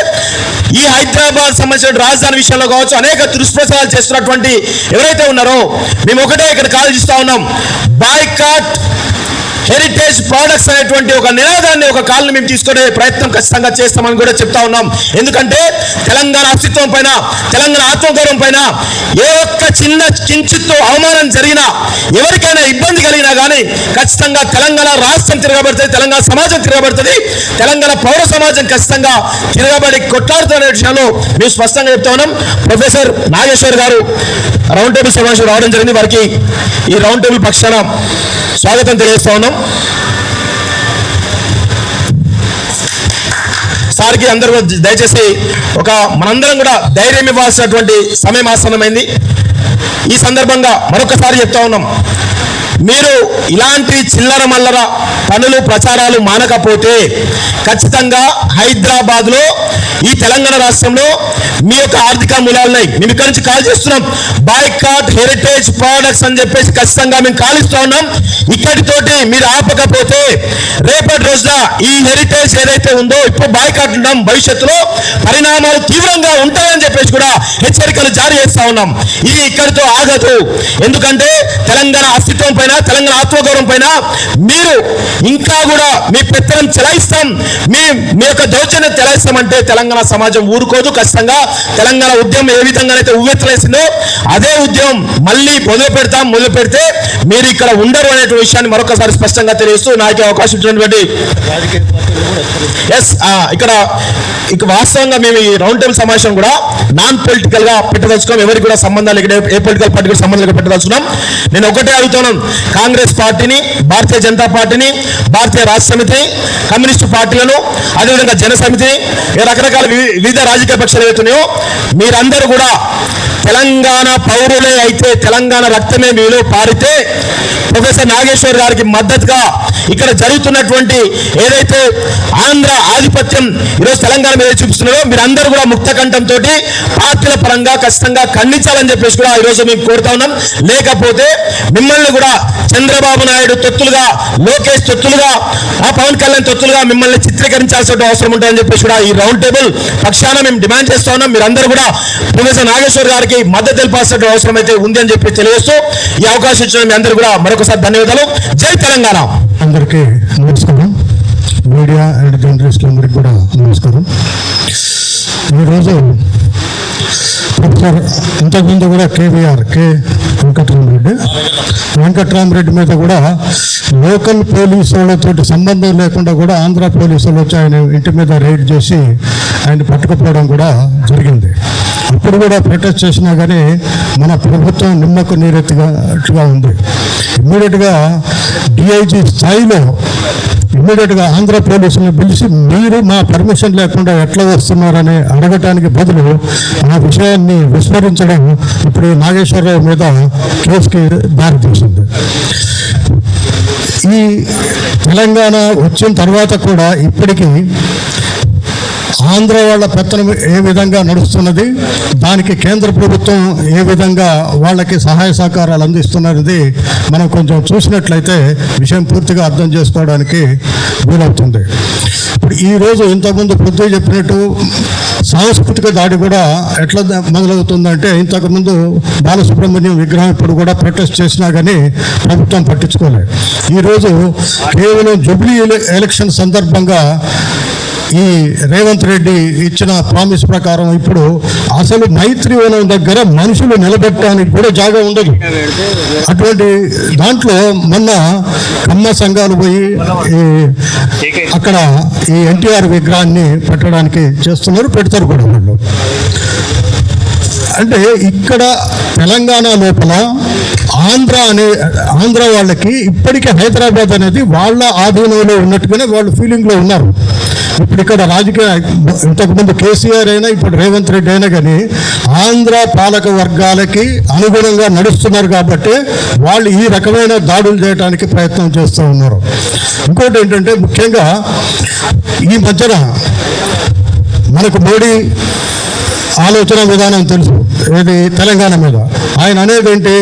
ఈ హైదరాబాద్ సంబంధించిన రాజధాని విషయంలో కావచ్చు, అనేక దుష్ప్రచారాలు చేస్తున్నటువంటి ఎవరైతే ఉన్నారో మేము ఒకటే ఇక్కడ కాల్ చేస్తా ఉన్నాం. బాయ్కాట్ హెరిటేజ్ ప్రోడక్ట్స్ అనేటువంటి ఒక నినాదాన్ని, ఒక కాల్ని మేము తీసుకునే ప్రయత్నం ఖచ్చితంగా చేస్తామని కూడా చెప్తా ఉన్నాం. ఎందుకంటే తెలంగాణ అస్తిత్వం పైన, తెలంగాణ ఆత్మగౌరవం పైన ఏ ఒక్క చిన్న కించిత్తు అవమానం జరిగినా, ఎవరికైనా ఇబ్బంది కలిగినా కానీ ఖచ్చితంగా తెలంగాణ రాష్ట్రం తిరగబడుతుంది, తెలంగాణ సమాజం తిరగబడుతుంది, తెలంగాణ పౌర సమాజం ఖచ్చితంగా తిరగబడి కొట్లాడుతున్న విషయంలో మేము స్పష్టంగా చెప్తా ఉన్నాం. ప్రొఫెసర్ నాగేశ్వర్ గారు రౌండ్ టేబుల్ సమావేశం రావడం జరిగింది. వారికి ఈ రౌండ్ టేబుల్ పక్షాన స్వాగతం తెలియజేస్తా ఉన్నాం. సార్కి అందరూ దయచేసి మనందరం కూడా ధైర్యం ఇవ్వాల్సినటువంటి సమయం ఆసన్నమైంది. ఈ సందర్భంగా మరొకసారి చెప్తా ఉన్నాం, మీరు ఇలాంటి చిల్లర మల్లర పనులు ప్రచారాలు మానకపోతే ఖచ్చితంగా హైదరాబాద్లో, ఈ తెలంగాణ రాష్ట్రంలో మీ యొక్క ఆర్థిక మూలాలున్నాయి. మేము ఇక్కడి నుంచి కాల్ చేస్తున్నాం. బాయ్కాట్ హెరిటేజ్ ప్రోడక్ట్స్ అని చెప్పేసి ఖచ్చితంగా మేము కాల్ ఇస్తూ ఉన్నాం. ఇక్కడితోటి మీరు ఆపకపోతే రేపటి రోజున ఈ హెరిటేజ్ ఏదైతే ఉందో ఇప్పుడు బాయ్కాట్ ఉన్నాం, భవిష్యత్తులో పరిణామాలు తీవ్రంగా ఉంటాయని చెప్పేసి కూడా హెచ్చరికలు జారీ చేస్తా ఉన్నాం. ఇది ఇక్కడితో ఆగదు. ఎందుకంటే తెలంగాణ అస్తిత్వం పైన, తెలంగాణ ఆత్మగౌరవం పైన మీరు ఇంకా కూడా మీ పెత్తనం చెలాయిస్తాం, మీ యొక్క దౌర్జన్యం చెలాయిస్తామంటే తెలంగాణ సమాజం ఊరుకోదు. ఖచ్చితంగా తెలంగాణ ఉద్యమం ఏ విధంగా అయితే ఉవ్వెత్తలేసిందో అదే ఉద్యమం మళ్ళీ మొదలు పెడితే మీరు ఇక్కడ ఉండరు అనే విషయాన్ని మరొకసారి స్పష్టంగా తెలియజేస్తూ నాకు అవకాశం ఇచ్చినటువంటి ఇక వాస్తవంగా మేము ఈ రౌండ్ టేబుల్ సమావేశం కూడా నాన్ పొలిటికల్ గా పెట్టదలుచుకున్నాం. ఎవరికి కూడా సంబంధాలు ఇక్కడ ఏ పొలిటికల్ పార్టీ కూడా సంబంధాలు పెట్టదలుచుకున్నాం. నేను ఒకటే అడుగుతున్నాను, కాంగ్రెస్ పార్టీని, భారతీయ జనతా పార్టీని, భారతీయ రాష్ట్ర సమితిని, కమ్యూనిస్టు పార్టీలను, అదేవిధంగా జన సమితిని, రకరకాల వివిధ రాజకీయ పక్షాలు ఏవైతున్నాయో మీరందరూ కూడా తెలంగాణ పౌరులే అయితే, తెలంగాణ రక్తమే మీలో పారితే ప్రొఫెసర్ నాగేశ్వర్ గారికి మద్దతుగా ఇక్కడ జరుగుతున్నటువంటి ఏదైతే ఆంధ్ర ఆధిపత్యం ఈరోజు తెలంగాణ మీద చూపిస్తున్నారో మీరందరూ కూడా ముక్త కంఠంతో పార్టీల పరంగా ఖచ్చితంగా ఖండించాలని చెప్పేసి కూడా ఈరోజు మేము కోరుతా ఉన్నాం. లేకపోతే మిమ్మల్ని కూడా చంద్రబాబు నాయుడు తొత్తులుగా, లోకేష్ తొత్తులుగా, పవన్ కళ్యాణ్ తొత్తులుగా మిమ్మల్ని చిత్రీకరించాల్సిన అవసరం ఉంటుందని చెప్పేసి కూడా ఈ రౌండ్ టేబుల్ పక్షాన మేము డిమాండ్ చేస్తా ఉన్నాం. మీరందరూ కూడా ప్రొఫెసర్ నాగేశ్వర్ గారికి మద్దతు తెలిపాల్సిన అవసరం అయితే ఉంది అని చెప్పి తెలియజేస్తూ ఈ అవకాశం ఇచ్చిన మీ అందరూ కూడా మరొకసారి ధన్యవాదాలు. జై తెలంగాణ. అందరికీ నమస్కారం. మీడియా అండ్ జర్నలిస్టులందరికీ కూడా నమస్కారం. ఈరోజు ప్రొఫెసర్ ఇంతకుముందు కూడా కే వెంకట్రామరెడ్డి మీద కూడా లోకల్ పోలీసు వాళ్ళతో సంబంధం లేకుండా కూడా ఆంధ్ర పోలీసులు వచ్చి ఆయన ఇంటి మీద రైడ్ చేసి ఆయన పట్టుకుపోవడం కూడా జరిగింది. అప్పుడు కూడా ప్రొటెస్ట్ చేసినా కానీ మన ప్రభుత్వం నిమ్మకు నీరెత్తిగా ఉంది. ఇమ్మీడియట్గా డిఐజీ స్థాయిలో ఇమ్మీడియట్గా ఆంధ్ర పోలీసులను పిలిచి మీరు మా పర్మిషన్ లేకుండా ఎట్లా వస్తున్నారని అడగటానికి బదులు ఆ విషయాన్ని విస్మరించడం ఇప్పుడు నాగేశ్వరరావు మీద కేసుకి దారితీసింది. ఈ తెలంగాణ వచ్చిన తర్వాత కూడా ఇప్పటికీ ఆంధ్ర వాళ్ళ పెత్తనం ఏ విధంగా నడుస్తున్నది, దానికి కేంద్ర ప్రభుత్వం ఏ విధంగా వాళ్ళకి సహాయ సహకారాలు అందిస్తున్నది మనం కొంచెం చూసినట్లయితే విషయం పూర్తిగా అర్థం చేసుకోవడానికి వీలవుతుంది. ఇప్పుడు ఈరోజు ఇంతకుముందు పొద్దు చెప్పినట్టు సాంస్కృతిక దాడి కూడా ఎట్లా మొదలవుతుందంటే, ఇంతకుముందు బాలసుబ్రహ్మణ్యం విగ్రహం ఇప్పుడు కూడా ప్రొటెస్ట్ చేసినా కానీ ప్రభుత్వం పట్టించుకోలేదు. ఈరోజు కేవలం జూబ్లీ ఎలక్షన్ సందర్భంగా ఈ రేవంత్ రెడ్డి ఇచ్చిన ప్రామిస్ ప్రకారం ఇప్పుడు అసలు మైత్రివనం దగ్గర మనుషులు నిలబెట్టడానికి కూడా జాగా ఉండదు. అటువంటి దాంట్లో మొన్న కమ్మ సంఘాలు పోయి అక్కడ ఈ ఎన్టీఆర్ విగ్రహాన్ని పెట్టడానికి చేస్తున్నారు, పెడతారు కూడా వాళ్ళు. అంటే ఇక్కడ తెలంగాణ లోపల ఆంధ్ర వాళ్ళకి ఇప్పటికే హైదరాబాద్ అనేది వాళ్ళ ఆధీనంలో ఉన్నట్టుగానే వాళ్ళు ఫీలింగ్లో ఉన్నారు. ఇప్పుడు ఇక్కడ రాజకీయ ఇంతకుముందు కేసీఆర్ అయినా ఇప్పుడు రేవంత్ రెడ్డి అయినా కానీ ఆంధ్ర పాలక వర్గాలకి అనుగుణంగా నడుస్తున్నారు కాబట్టి వాళ్ళు ఈ రకమైన దాడులు చేయడానికి ప్రయత్నం చేస్తూ ఉన్నారు. ఇంకోటి ఏంటంటే, ముఖ్యంగా ఈ మధ్యన మనకు మోడీ ఆలోచన విధానం తెలుసు, ఏది తెలంగాణ మీద. ఆయన అనేది ఏంటి,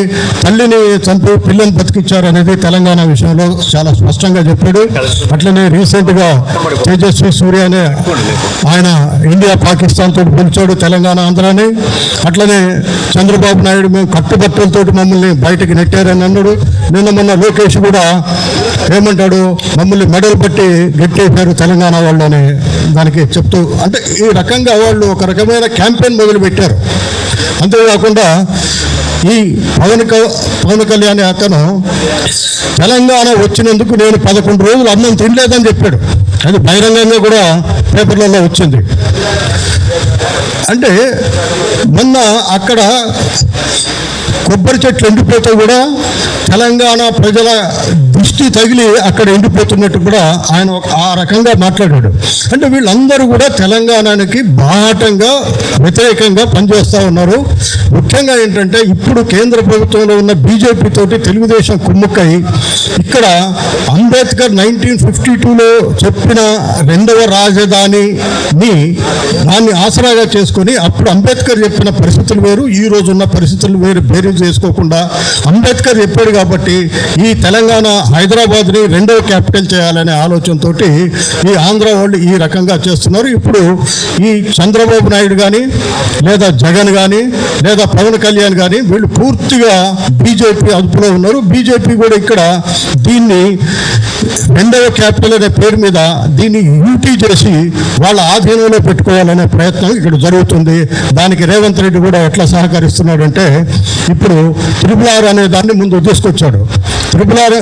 తల్లిని చంపి పిల్లని బతికిచ్చారు అనేది తెలంగాణ విషయంలో చాలా స్పష్టంగా చెప్పాడు. అట్లనే రీసెంట్గా తేజస్వి సూర్య అనే ఆయన ఇండియా పాకిస్తాన్ తోటి పిలిచాడు తెలంగాణ ఆంధ్రాని. అట్లనే చంద్రబాబు నాయుడు మేము కట్టుబట్టలతో మమ్మల్ని బయటకు నెట్టారని అన్నాడు. నిన్న మొన్న లోకేష్ కూడా ఏమంటాడు, మమ్మల్ని మెడలు పట్టి గెట్టేశారు తెలంగాణ వాళ్ళు అని దానికి చెప్తూ, అంటే ఈ రకంగా వాళ్ళు ఒక రకమైన క్యాంపెయిన్ మొదలుపెట్టారు. అంతేకాకుండా ఈ పవన్ కళ్యాణ్ అతను తెలంగాణ వచ్చినందుకు నేను 11 రోజులు అన్నం తినలేదని చెప్పాడు. అది బహిరంగంగా కూడా పేపర్లలో వచ్చింది. అంటే మొన్న అక్కడ కొబ్బరి చెట్లు ఎండిపోతే కూడా తెలంగాణ ప్రజల దృష్టి తగిలి అక్కడ ఎండిపోతున్నట్టు కూడా ఆయన ఆ రకంగా మాట్లాడాడు. అంటే వీళ్ళందరూ కూడా తెలంగాణకి బాహటంగా వ్యతిరేకంగా పనిచేస్తూ ఉన్నారు. ముఖ్యంగా ఏంటంటే, ఇప్పుడు కేంద్ర ప్రభుత్వంలో ఉన్న బీజేపీ తోటి తెలుగుదేశం కుమ్ముక్కై ఇక్కడ అంబేద్కర్ 1952లో చెప్పిన 2వ రాజధానిని దాన్ని ఆసరాగా చేసుకొని, అప్పుడు అంబేద్కర్ చెప్పిన పరిస్థితులు వేరు, ఈ రోజు ఉన్న పరిస్థితులు వేరు, బేరీజ్ చేసుకోకుండా అంబేద్కర్ చెప్పాడు కాబట్టి ఈ తెలంగాణ హైదరాబాద్ని 2వ క్యాపిటల్ చేయాలనే ఆలోచనతో ఈ ఆంధ్ర వాళ్ళు ఈ రకంగా చేస్తున్నారు. ఇప్పుడు ఈ చంద్రబాబు నాయుడు కానీ, లేదా జగన్ కానీ, లేదా పవన్ కళ్యాణ్ కానీ వీళ్ళు పూర్తిగా బీజేపీ అదుపులో ఉన్నారు. బీజేపీ కూడా ఇక్కడ దీన్ని 2వ క్యాపిటల్ అనే పేరు మీద దీన్ని యూటీ చేసి వాళ్ళ ఆధీనంలో పెట్టుకోవాలనే ప్రయత్నం ఇక్కడ జరుగుతుంది. దానికి రేవంత్ రెడ్డి కూడా ఎట్లా సహకరిస్తున్నాడంటే, ఇప్పుడు RRR అనే దాన్ని ముందు తీసుకొచ్చాడు. RRR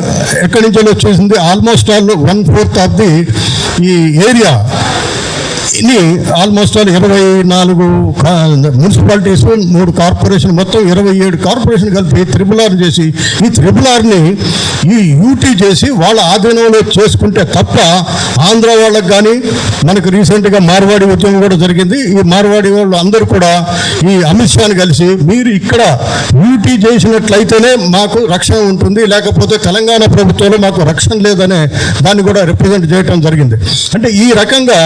ఎక్కడి నుంచి వచ్చేసింది, ఆల్మోస్ట్ ఆల్ 1/4 ఆఫ్ ది ఈ ఏరియా ఇన్ని ఆల్మోస్ట్ ఆల్ 24 మున్సిపాలిటీస్, 3 కార్పొరేషన్, మొత్తం 27 కార్పొరేషన్ కలిపి RRR చేసి ఈ RRRని ఈ యూటీ చేసి వాళ్ళ ఆధీనంలో చేసుకుంటే తప్ప ఆంధ్ర వాళ్ళకి కానీ, మనకు రీసెంట్గా మార్వాడి ఉద్యమం కూడా జరిగింది. ఈ మార్వాడి వాళ్ళు అందరూ కూడా ఈ అమిత్ షాని కలిసి మీరు ఇక్కడ యూటీ చేసినట్లయితేనే మాకు రక్షణ ఉంటుంది, లేకపోతే తెలంగాణ ప్రభుత్వంలో మాకు రక్షణ లేదనే దాన్ని కూడా రిప్రజెంట్ చేయడం జరిగింది. అంటే ఈ రకంగా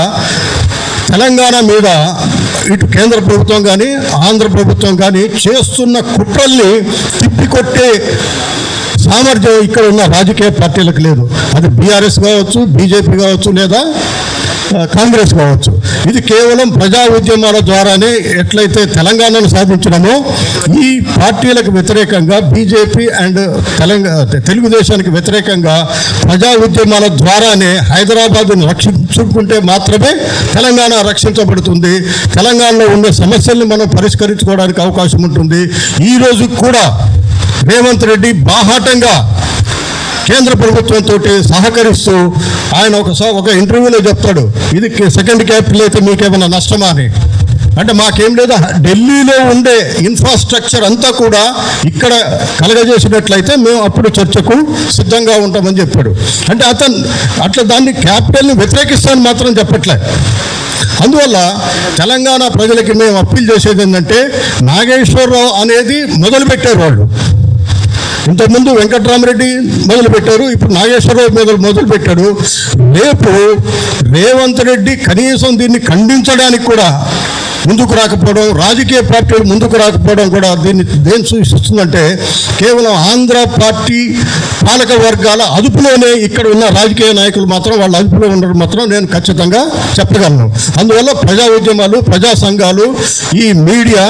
తెలంగాణ మీద ఇటు కేంద్ర ప్రభుత్వం కానీ, ఆంధ్ర ప్రభుత్వం కానీ చేస్తున్న కుట్రల్ని తిప్పికొట్టే సామర్థ్యం ఇక్కడ ఉన్న రాజకీయ పార్టీలకు లేదు. అది బీఆర్ఎస్ కావచ్చు, బీజేపీ కావచ్చు, లేదా కాంగ్రెస్ కావచ్చు. ఇది కేవలం ప్రజా ఉద్యమాల ద్వారానే ఎట్లయితే తెలంగాణను సాధించడమో, ఈ పార్టీలకు వ్యతిరేకంగా బీజేపీ అండ్ తెలుగుదేశానికి వ్యతిరేకంగా ప్రజా ఉద్యమాల ద్వారానే హైదరాబాద్ను రక్షించుకుంటే మాత్రమే తెలంగాణ రక్షించబడుతుంది. తెలంగాణలో ఉన్న సమస్యల్ని మనం పరిష్కరించుకోవడానికి అవకాశం ఉంటుంది. ఈరోజు కూడా రేవంత్ రెడ్డి బాహాటంగా కేంద్ర ప్రభుత్వంతో సహకరిస్తూ ఆయన ఒక ఇంటర్వ్యూలో చెప్తాడు, ఇది 2nd క్యాపిటల్ అయితే మీకేమైనా నష్టమా అని. అంటే మాకేం లేదా, ఢిల్లీలో ఉండే ఇన్ఫ్రాస్ట్రక్చర్ అంతా కూడా ఇక్కడ కలగజేసినట్లయితే మేము అప్పుడు చర్చకు సిద్ధంగా ఉంటామని చెప్పాడు. అంటే అట్లా దాన్ని క్యాపిటల్ని వ్యతిరేకిస్తానని మాత్రం చెప్పట్లే. అందువల్ల తెలంగాణ ప్రజలకి మేము అప్పీల్ చేసేది ఏంటంటే, నాగేశ్వరరావు అనేది మొదలుపెట్టారు వాళ్ళు. ఇంతకుముందు వెంకట్రామరెడ్డి మొదలుపెట్టారు, ఇప్పుడు నాగేశ్వరరావు మీద మొదలుపెట్టాడు. రేపు రేవంత్ రెడ్డి కనీసం దీన్ని ఖండించడానికి కూడా ముందుకు రాకపోవడం, రాజకీయ పార్టీలు ముందుకు రాకపోవడం కూడా దేని సూచిస్తుందంటే కేవలం ఆంధ్ర పార్టీ పాలక వర్గాల అదుపులోనే ఇక్కడ ఉన్న రాజకీయ నాయకులు మాత్రం వాళ్ళ అదుపులో ఉండడం మాత్రం నేను ఖచ్చితంగా చెప్పగలను. అందువల్ల ప్రజా ఉద్యమాలు, ప్రజా సంఘాలు, ఈ మీడియా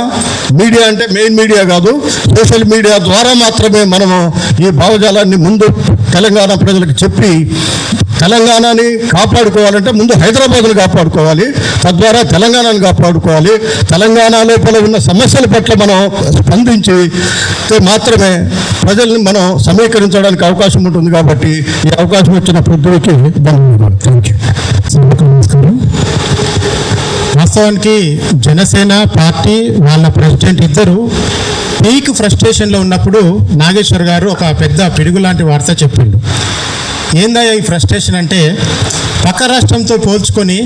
అంటే మెయిన్ మీడియా కాదు, సోషల్ మీడియా ద్వారా మాత్రమే మనము ఈ భావజాలాన్ని ముందు తెలంగాణ ప్రజలకు చెప్పి తెలంగాణని కాపాడుకోవాలంటే ముందు హైదరాబాద్ను కాపాడుకోవాలి, తద్వారా తెలంగాణను కాపాడుకోవాలి. తెలంగాణ లోపల ఉన్న సమస్యల పట్ల మనం స్పందించి మాత్రమే ప్రజల్ని మనం సమీకరించడానికి అవకాశం ఉంటుంది. కాబట్టి ఈ అవకాశం ఇచ్చిన ప్రజలకి ధన్యవాదాలు. Thank you. నమస్కారం. వాస్తవానికి జనసేన పార్టీ వాళ్ళ ప్రెసిడెంట్ ఇద్దరు పీక్ ఫ్రస్ట్రేషన్లో ఉన్నప్పుడు నాగేశ్వర్ గారు ఒక పెద్ద పిడుగు లాంటి వార్త చెప్పిండు. ఏందయ్యా ఈ ఫ్రస్ట్రేషన్ అంటే, పక్క రాష్ట్రంతో పోల్చుకొని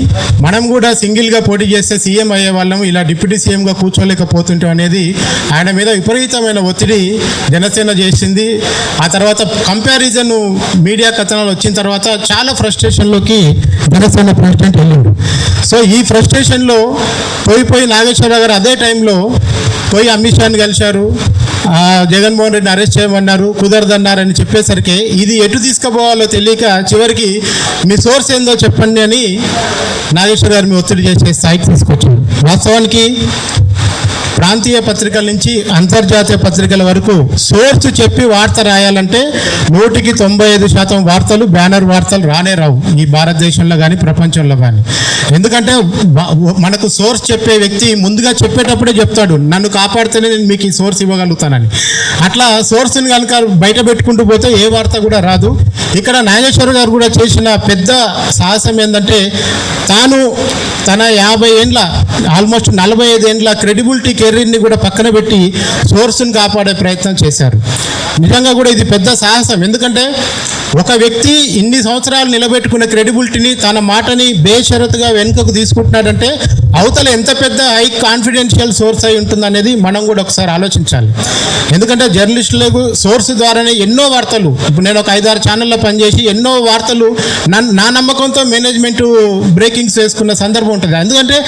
మనం కూడా సింగిల్గా పోటీ చేస్తే సీఎం అయ్యే వాళ్ళం, ఇలా డిప్యూటీ సీఎంగా కూర్చోలేకపోతుంటాం అనేది ఆయన మీద విపరీతమైన ఒత్తిడి జనసేన చేసింది. ఆ తర్వాత కంపారిజన్ మీడియా కథనాలు వచ్చిన తర్వాత చాలా ఫ్రస్ట్రేషన్లోకి జనసేన ప్రెసిడెంట్ వెళ్ళిండు. సో ఈ ఫ్రస్ట్రేషన్లో పోయి నాగేశ్వరరావు గారు అదే టైంలో పోయి అమిత్ షాని కలిశారు, జగన్మోహన్ రెడ్డిని అరెస్ట్ చేయమన్నారు, కుదరదన్నారని చెప్పేసరికి ఇది ఎటు తీసుకుపోవాలో తెలియక చివరికి మీ సోర్స్ ఏందో చెప్పండి అని నాగేశ్వర గారు మీ ఒత్తిడి చేసే స్థాయికి తీసుకొచ్చారు. వాస్తవానికి ప్రాంతీయ పత్రికల నుంచి అంతర్జాతీయ పత్రికల వరకు సోర్స్ చెప్పి వార్త రాయాలంటే 95% వార్తలు బ్యానర్ వార్తలు రానే రావు ఈ భారతదేశంలో కానీ ప్రపంచంలో కానీ. ఎందుకంటే మనకు సోర్స్ చెప్పే వ్యక్తి ముందుగా చెప్పేటప్పుడే చెప్తాడు, నన్ను కాపాడితేనే నేను మీకు ఈ సోర్స్ ఇవ్వగలుగుతానని. అట్లా సోర్స్ని కనుక బయట పెట్టుకుంటూ పోతే ఏ వార్త కూడా రాదు. ఇక్కడ నాగేశ్వర గారు కూడా చేసిన పెద్ద సాహసం ఏంటంటే, తాను తన 50 ఏండ్ల ఆల్మోస్ట్ 45 ఏండ్ల క్రెడిబిలిటీ కెరీర్ని కూడా పక్కన పెట్టి సోర్స్ని కాపాడే ప్రయత్నం చేశారు. నిజంగా కూడా ఇది పెద్ద సాహసం. ఎందుకంటే ఒక వ్యక్తి ఇన్ని సంవత్సరాలు నిలబెట్టుకున్న క్రెడిబిలిటీని, తన మాటని బేషరతుగా వెనుకకు తీసుకుంటున్నాడంటే అవతల ఎంత పెద్ద హై కాన్ఫిడెన్షియల్ సోర్స్ అయి ఉంటుందనేది మనం కూడా ఒకసారి ఆలోచించాలి. ఎందుకంటే జర్నలిస్టులకు సోర్స్ ద్వారానే ఎన్నో వార్తలు, ఇప్పుడు నేను ఒక 5-6 ఛానల్లో పనిచేసి ఎన్నో వార్తలు నా నమ్మకంతో మేనేజ్మెంట్ బ్రేకింగ్స్ వేసుకున్న సందర్భం ఉంటుంది. ఎందుకంటే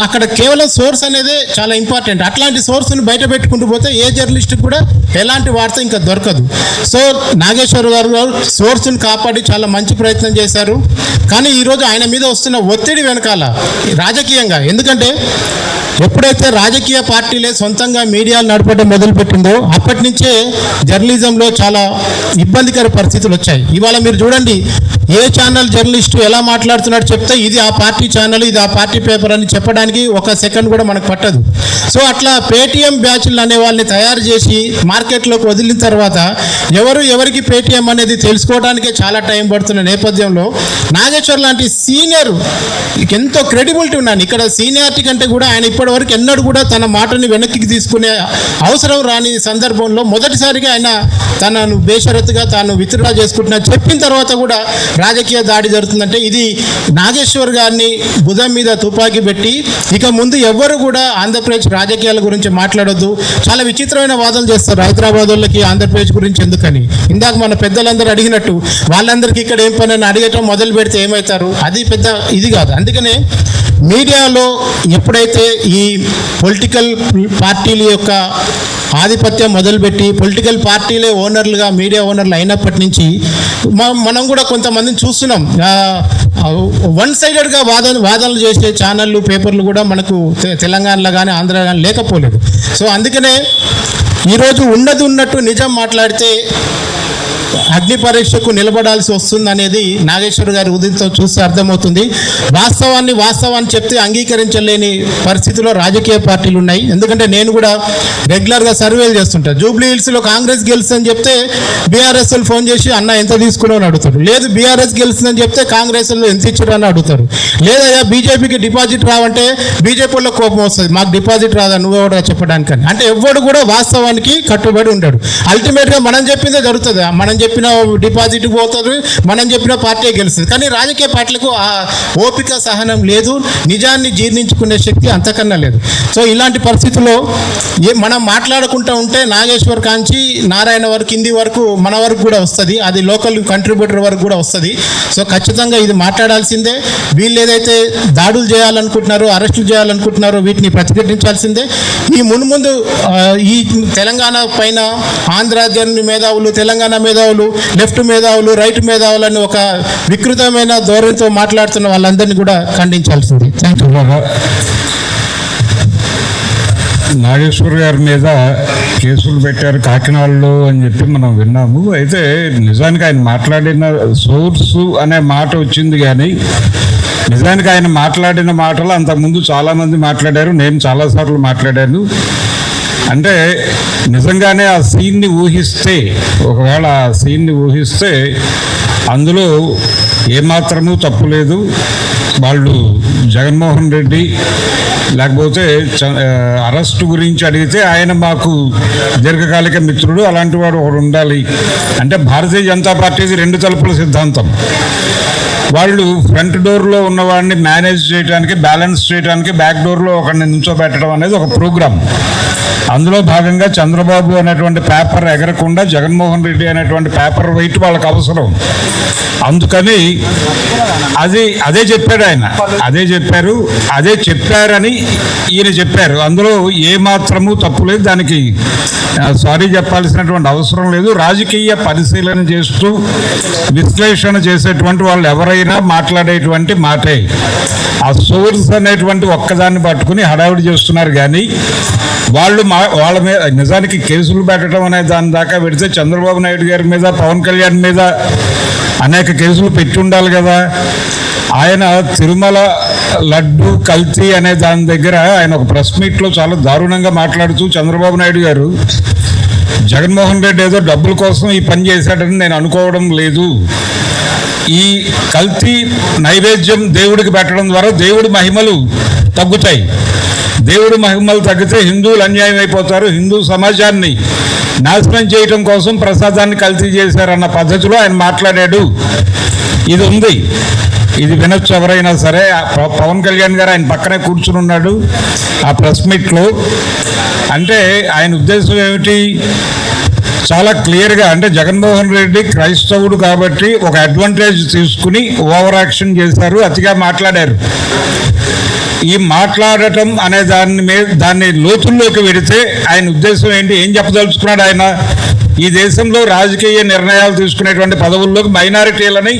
అక్కడ కేవలం సోర్స్ అనేది చాలా ఇంపార్టెంట్. అట్లాంటి సోర్స్ని బయట పెట్టుకుంటూ పోతే ఏ జర్నలిస్ట్కి కూడా ఎలాంటి వార్త ఇంకా దొరకదు. సో నాగేశ్వర గారు సోర్స్ని కాపాడి చాలా మంచి ప్రయత్నం చేశారు. కానీ ఈరోజు ఆయన మీద వస్తున్న ఒత్తిడి వెనకాల రాజకీయంగా, ఎందుకంటే ఎప్పుడైతే రాజకీయ పార్టీలే సొంతంగా మీడియాలు నడపడం మొదలుపెట్టిందో అప్పటి నుంచే జర్నలిజంలో చాలా ఇబ్బందికర పరిస్థితులు వచ్చాయి. ఇవాళ మీరు చూడండి, ఏ ఛానల్ జర్నలిస్టు ఎలా మాట్లాడుతున్నాడు చెప్తే ఇది ఆ పార్టీ ఛానల్, ఇది ఆ పార్టీ పేపర్ అని చెప్పడానికి ఒక సెకండ్ కూడా మనకు పట్టదు. సో అట్లా పేటీఎం బ్యాచ్లు అనే వాళ్ళని తయారు చేసి మార్కెట్లోకి వదిలిన తర్వాత ఎవరికి పేటీఎం అనేది తెలుసుకోవడానికే చాలా టైం పడుతున్న నేపథ్యంలో నాగేశ్వర్ లాంటి సీనియర్ ఎంతో క్రెడిబిలిటీ ఉన్నాను. ఇక్కడ సీనియారిటీ కంటే కూడా ఆయన ఇప్పటివరకు ఎన్నడూ కూడా తన మాటని వెనక్కి తీసుకునే అవసరం రాని సందర్భంలో మొదటిసారిగా ఆయన తనను బేషరతుగా తాను విత్డ్రా చేసుకుంటున్నా చెప్పిన తర్వాత కూడా రాజకీయ దాడి జరుగుతుందంటే ఇది నాగేశ్వర్ గారిని భుజం మీద తుపాకీ పెట్టి ఇక ముందు ఎవ్వరు కూడా ఆంధ్రప్రదేశ్ రాజకీయాల గురించి మాట్లాడొద్దు. చాలా విచిత్రమైన వాదనలు చేస్తారు హైదరాబాద్ వాళ్ళకి ఆంధ్రప్రదేశ్ గురించి ఎందుకని. ఇందాక మన పెద్దలందరూ అడిగినట్టు వాళ్ళందరికీ ఇక్కడ ఏం పని అని అడిగటం మొదలు పెడితే ఏమవుతారు, అది పెద్ద ఇది కాదు. అందుకనే మీడియాలో ఎప్పుడైతే ఈ పొలిటికల్ పార్టీల యొక్క ఆధిపత్యం మొదలుపెట్టి పొలిటికల్ పార్టీలే ఓనర్లుగా మీడియా ఓనర్లు అయినప్పటి నుంచి మనం కూడా కొంతమందిని చూస్తున్నాం. వన్ సైడెడ్గా వాదనలు చేసే ఛానళ్ళు పేపర్లు కూడా మనకు తెలంగాణలో కానీ ఆంధ్ర కానీ లేకపోలేదు. సో అందుకనే ఈరోజు ఉన్నట్టు నిజం మాట్లాడితే అగ్ని పరీక్షకు నిలబడాల్సి వస్తుంది అనేది నాగేశ్వర్ గారి ఉదయంతో చూస్తే అర్థమవుతుంది. వాస్తవాన్ని చెప్తే అంగీకరించలేని పరిస్థితిలో రాజకీయ పార్టీలు ఉన్నాయి. ఎందుకంటే నేను కూడా రెగ్యులర్గా సర్వేలు చేస్తుంటాను. జూబ్లీ హిల్స్లో కాంగ్రెస్ గెలుస్తుందని చెప్తే బీఆర్ఎస్ వాళ్ళు ఫోన్ చేసి అన్న ఎంత తీసుకున్నావు అని అడుగుతారు. లేదు బీఆర్ఎస్ గెలుస్తుందని చెప్తే కాంగ్రెస్ వాళ్ళు ఎంత ఇచ్చారు అని అడుగుతారు. లేదయ్యా బీజేపీకి డిపాజిట్ రావంటే బీజేపీ వాళ్ళకి కోపం వస్తుంది, మాకు డిపాజిట్ రాదా నువ్వెవడో చెప్పడానికని. అంటే ఎవ్వడు కూడా వాస్తవానికి కట్టుబడి ఉంటాడు. అల్టిమేట్గా మనం చెప్పిందే జరుగుతుంది. మనం చెప్పిన డిపాజిట్ పోతుంది, మనం చెప్పిన పార్టీ గెలుస్తుంది. కానీ రాజకీయ పార్టీలకు ఆ ఓపిక సహనం లేదు, నిజాన్ని జీర్ణించుకునే శక్తి అంతకన్నా లేదు. సో ఇలాంటి పరిస్థితుల్లో మనం మాట్లాడుకుంటూ ఉంటే నాగేశ్వర్ కాంచి నారాయణ వరకు కింది వరకు మన వరకు కూడా వస్తుంది, అది లోకల్ కంట్రిబ్యూటర్ వరకు కూడా వస్తుంది. సో ఖచ్చితంగా ఇది మాట్లాడాల్సిందే. వీళ్ళు ఏదైతే దాడులు చేయాలనుకుంటున్నారో, అరెస్టులు చేయాలనుకుంటున్నారో వీటిని ప్రతిఘటించాల్సిందే. ఈ మున్ముందు ఈ తెలంగాణ పైన ఆంధ్ర మేధావులు, తెలంగాణ మేధావులు, లెఫ్ట్ మేధావులు, రైట్ మేధావులు అని ఒక వికృతమైన ధోరణితో మాట్లాడుతున్న వాళ్ళందరినీ కూడా ఖండించాల్సింది. Thank you. నాగేశ్వర్ గారి మీద కేసులు పెట్టారు కాకినాడలో అని చెప్పి మనం విన్నాము. అయితే నిజానికి ఆయన మాట్లాడిన సోర్సు అనే మాట వచ్చింది, కానీ నిజానికి ఆయన మాట్లాడిన మాటలు అంతకుముందు చాలామంది మాట్లాడారు, నేను చాలాసార్లు మాట్లాడాను. అంటే నిజంగానే ఆ సీన్ని ఊహిస్తే, ఒకవేళ ఆ సీన్ని ఊహిస్తే అందులో ఏమాత్రమూ తప్పు లేదు. వాళ్ళు జగన్మోహన్ రెడ్డి లేకపోతే అరెస్టు గురించి అడిగితే ఆయన మాకు దీర్ఘకాలిక మిత్రుడు, అలాంటి వాడు ఒకడు ఉండాలి అంటే భారతీయ జనతా పార్టీది 2 తలుపుల సిద్ధాంతం. వాళ్ళు ఫ్రంట్ డోర్లో ఉన్నవాడిని మేనేజ్ చేయడానికి, బ్యాలెన్స్ చేయడానికి బ్యాక్ డోర్లో ఒకరిని నిల్చోబెట్టడం అనేది ఒక ప్రోగ్రాం. అందులో భాగంగా చంద్రబాబు అనేటువంటి పేపర్ ఎగరకుండా జగన్మోహన్ రెడ్డి అనేటువంటి పేపర్ వెయిట్ వాళ్ళకి అవసరం. అందుకని అదే చెప్పాడు ఆయన, అదే చెప్పారని ఈయన చెప్పారు. అందులో ఏమాత్రము తప్పు లేదు, దానికి సారీ చెప్పాల్సినటువంటి అవసరం లేదు. రాజకీయ పరిశీలన చేస్తూ విశ్లేషణ చేసేటువంటి వాళ్ళు ఎవరైనా మాట్లాడేటువంటి మాటే. ఆ సోర్స్ అనేటువంటి ఒక్కదాన్ని పట్టుకుని హడావిడి చేస్తున్నారు. కానీ వాళ్ళ మీద నిజానికి కేసులు పెట్టడం అనే దాని దాకా పెడితే చంద్రబాబు నాయుడు గారి మీద, పవన్ కళ్యాణ్ మీద అనేక కేసులు పెట్టి ఉండాలి కదా. ఆయన తిరుమల లడ్డు కల్తీ అనే దాని దగ్గర ఆయన ఒక ప్రెస్ మీట్లో చాలా దారుణంగా మాట్లాడుతూ చంద్రబాబు నాయుడు గారు జగన్మోహన్ రెడ్డి ఏదో డబ్బుల కోసం ఈ పని చేశాడని నేను అనుకోవడం లేదు, ఈ కల్తీ నైవేద్యం దేవుడికి పెట్టడం ద్వారా దేవుడి మహిమలు తగ్గుతాయి, దేవుడి మహిమలు తగ్గితే హిందువులు అన్యాయం అయిపోతారు, హిందూ సమాజాన్ని నాశనం చేయడం కోసం ప్రసాదాన్ని కల్తీ చేశారన్న పద్ధతిలో ఆయన మాట్లాడాడు. ఇది ఉంది, ఇది వినొచ్చు ఎవరైనా సరే. పవన్ కళ్యాణ్ గారు ఆయన పక్కనే కూర్చుని ఉన్నాడు ఆ ప్రెస్ మీట్లో. అంటే ఆయన ఉద్దేశం ఏమిటి చాలా క్లియర్గా, అంటే జగన్మోహన్ రెడ్డి క్రైస్తవుడు కాబట్టి ఒక అడ్వాంటేజ్ తీసుకుని ఓవర్ యాక్షన్ చేశారు, అతిగా మాట్లాడారు. ఈ మాట్లాడటం అనే దాన్ని లోతుల్లోకి వెడితే ఆయన ఉద్దేశం ఏంటి, ఏం చెప్పదలుచుకున్నాడు ఆయన? ఈ దేశంలో రాజకీయ నిర్ణయాలు తీసుకునేటువంటి పదవుల్లోకి మైనారిటీలని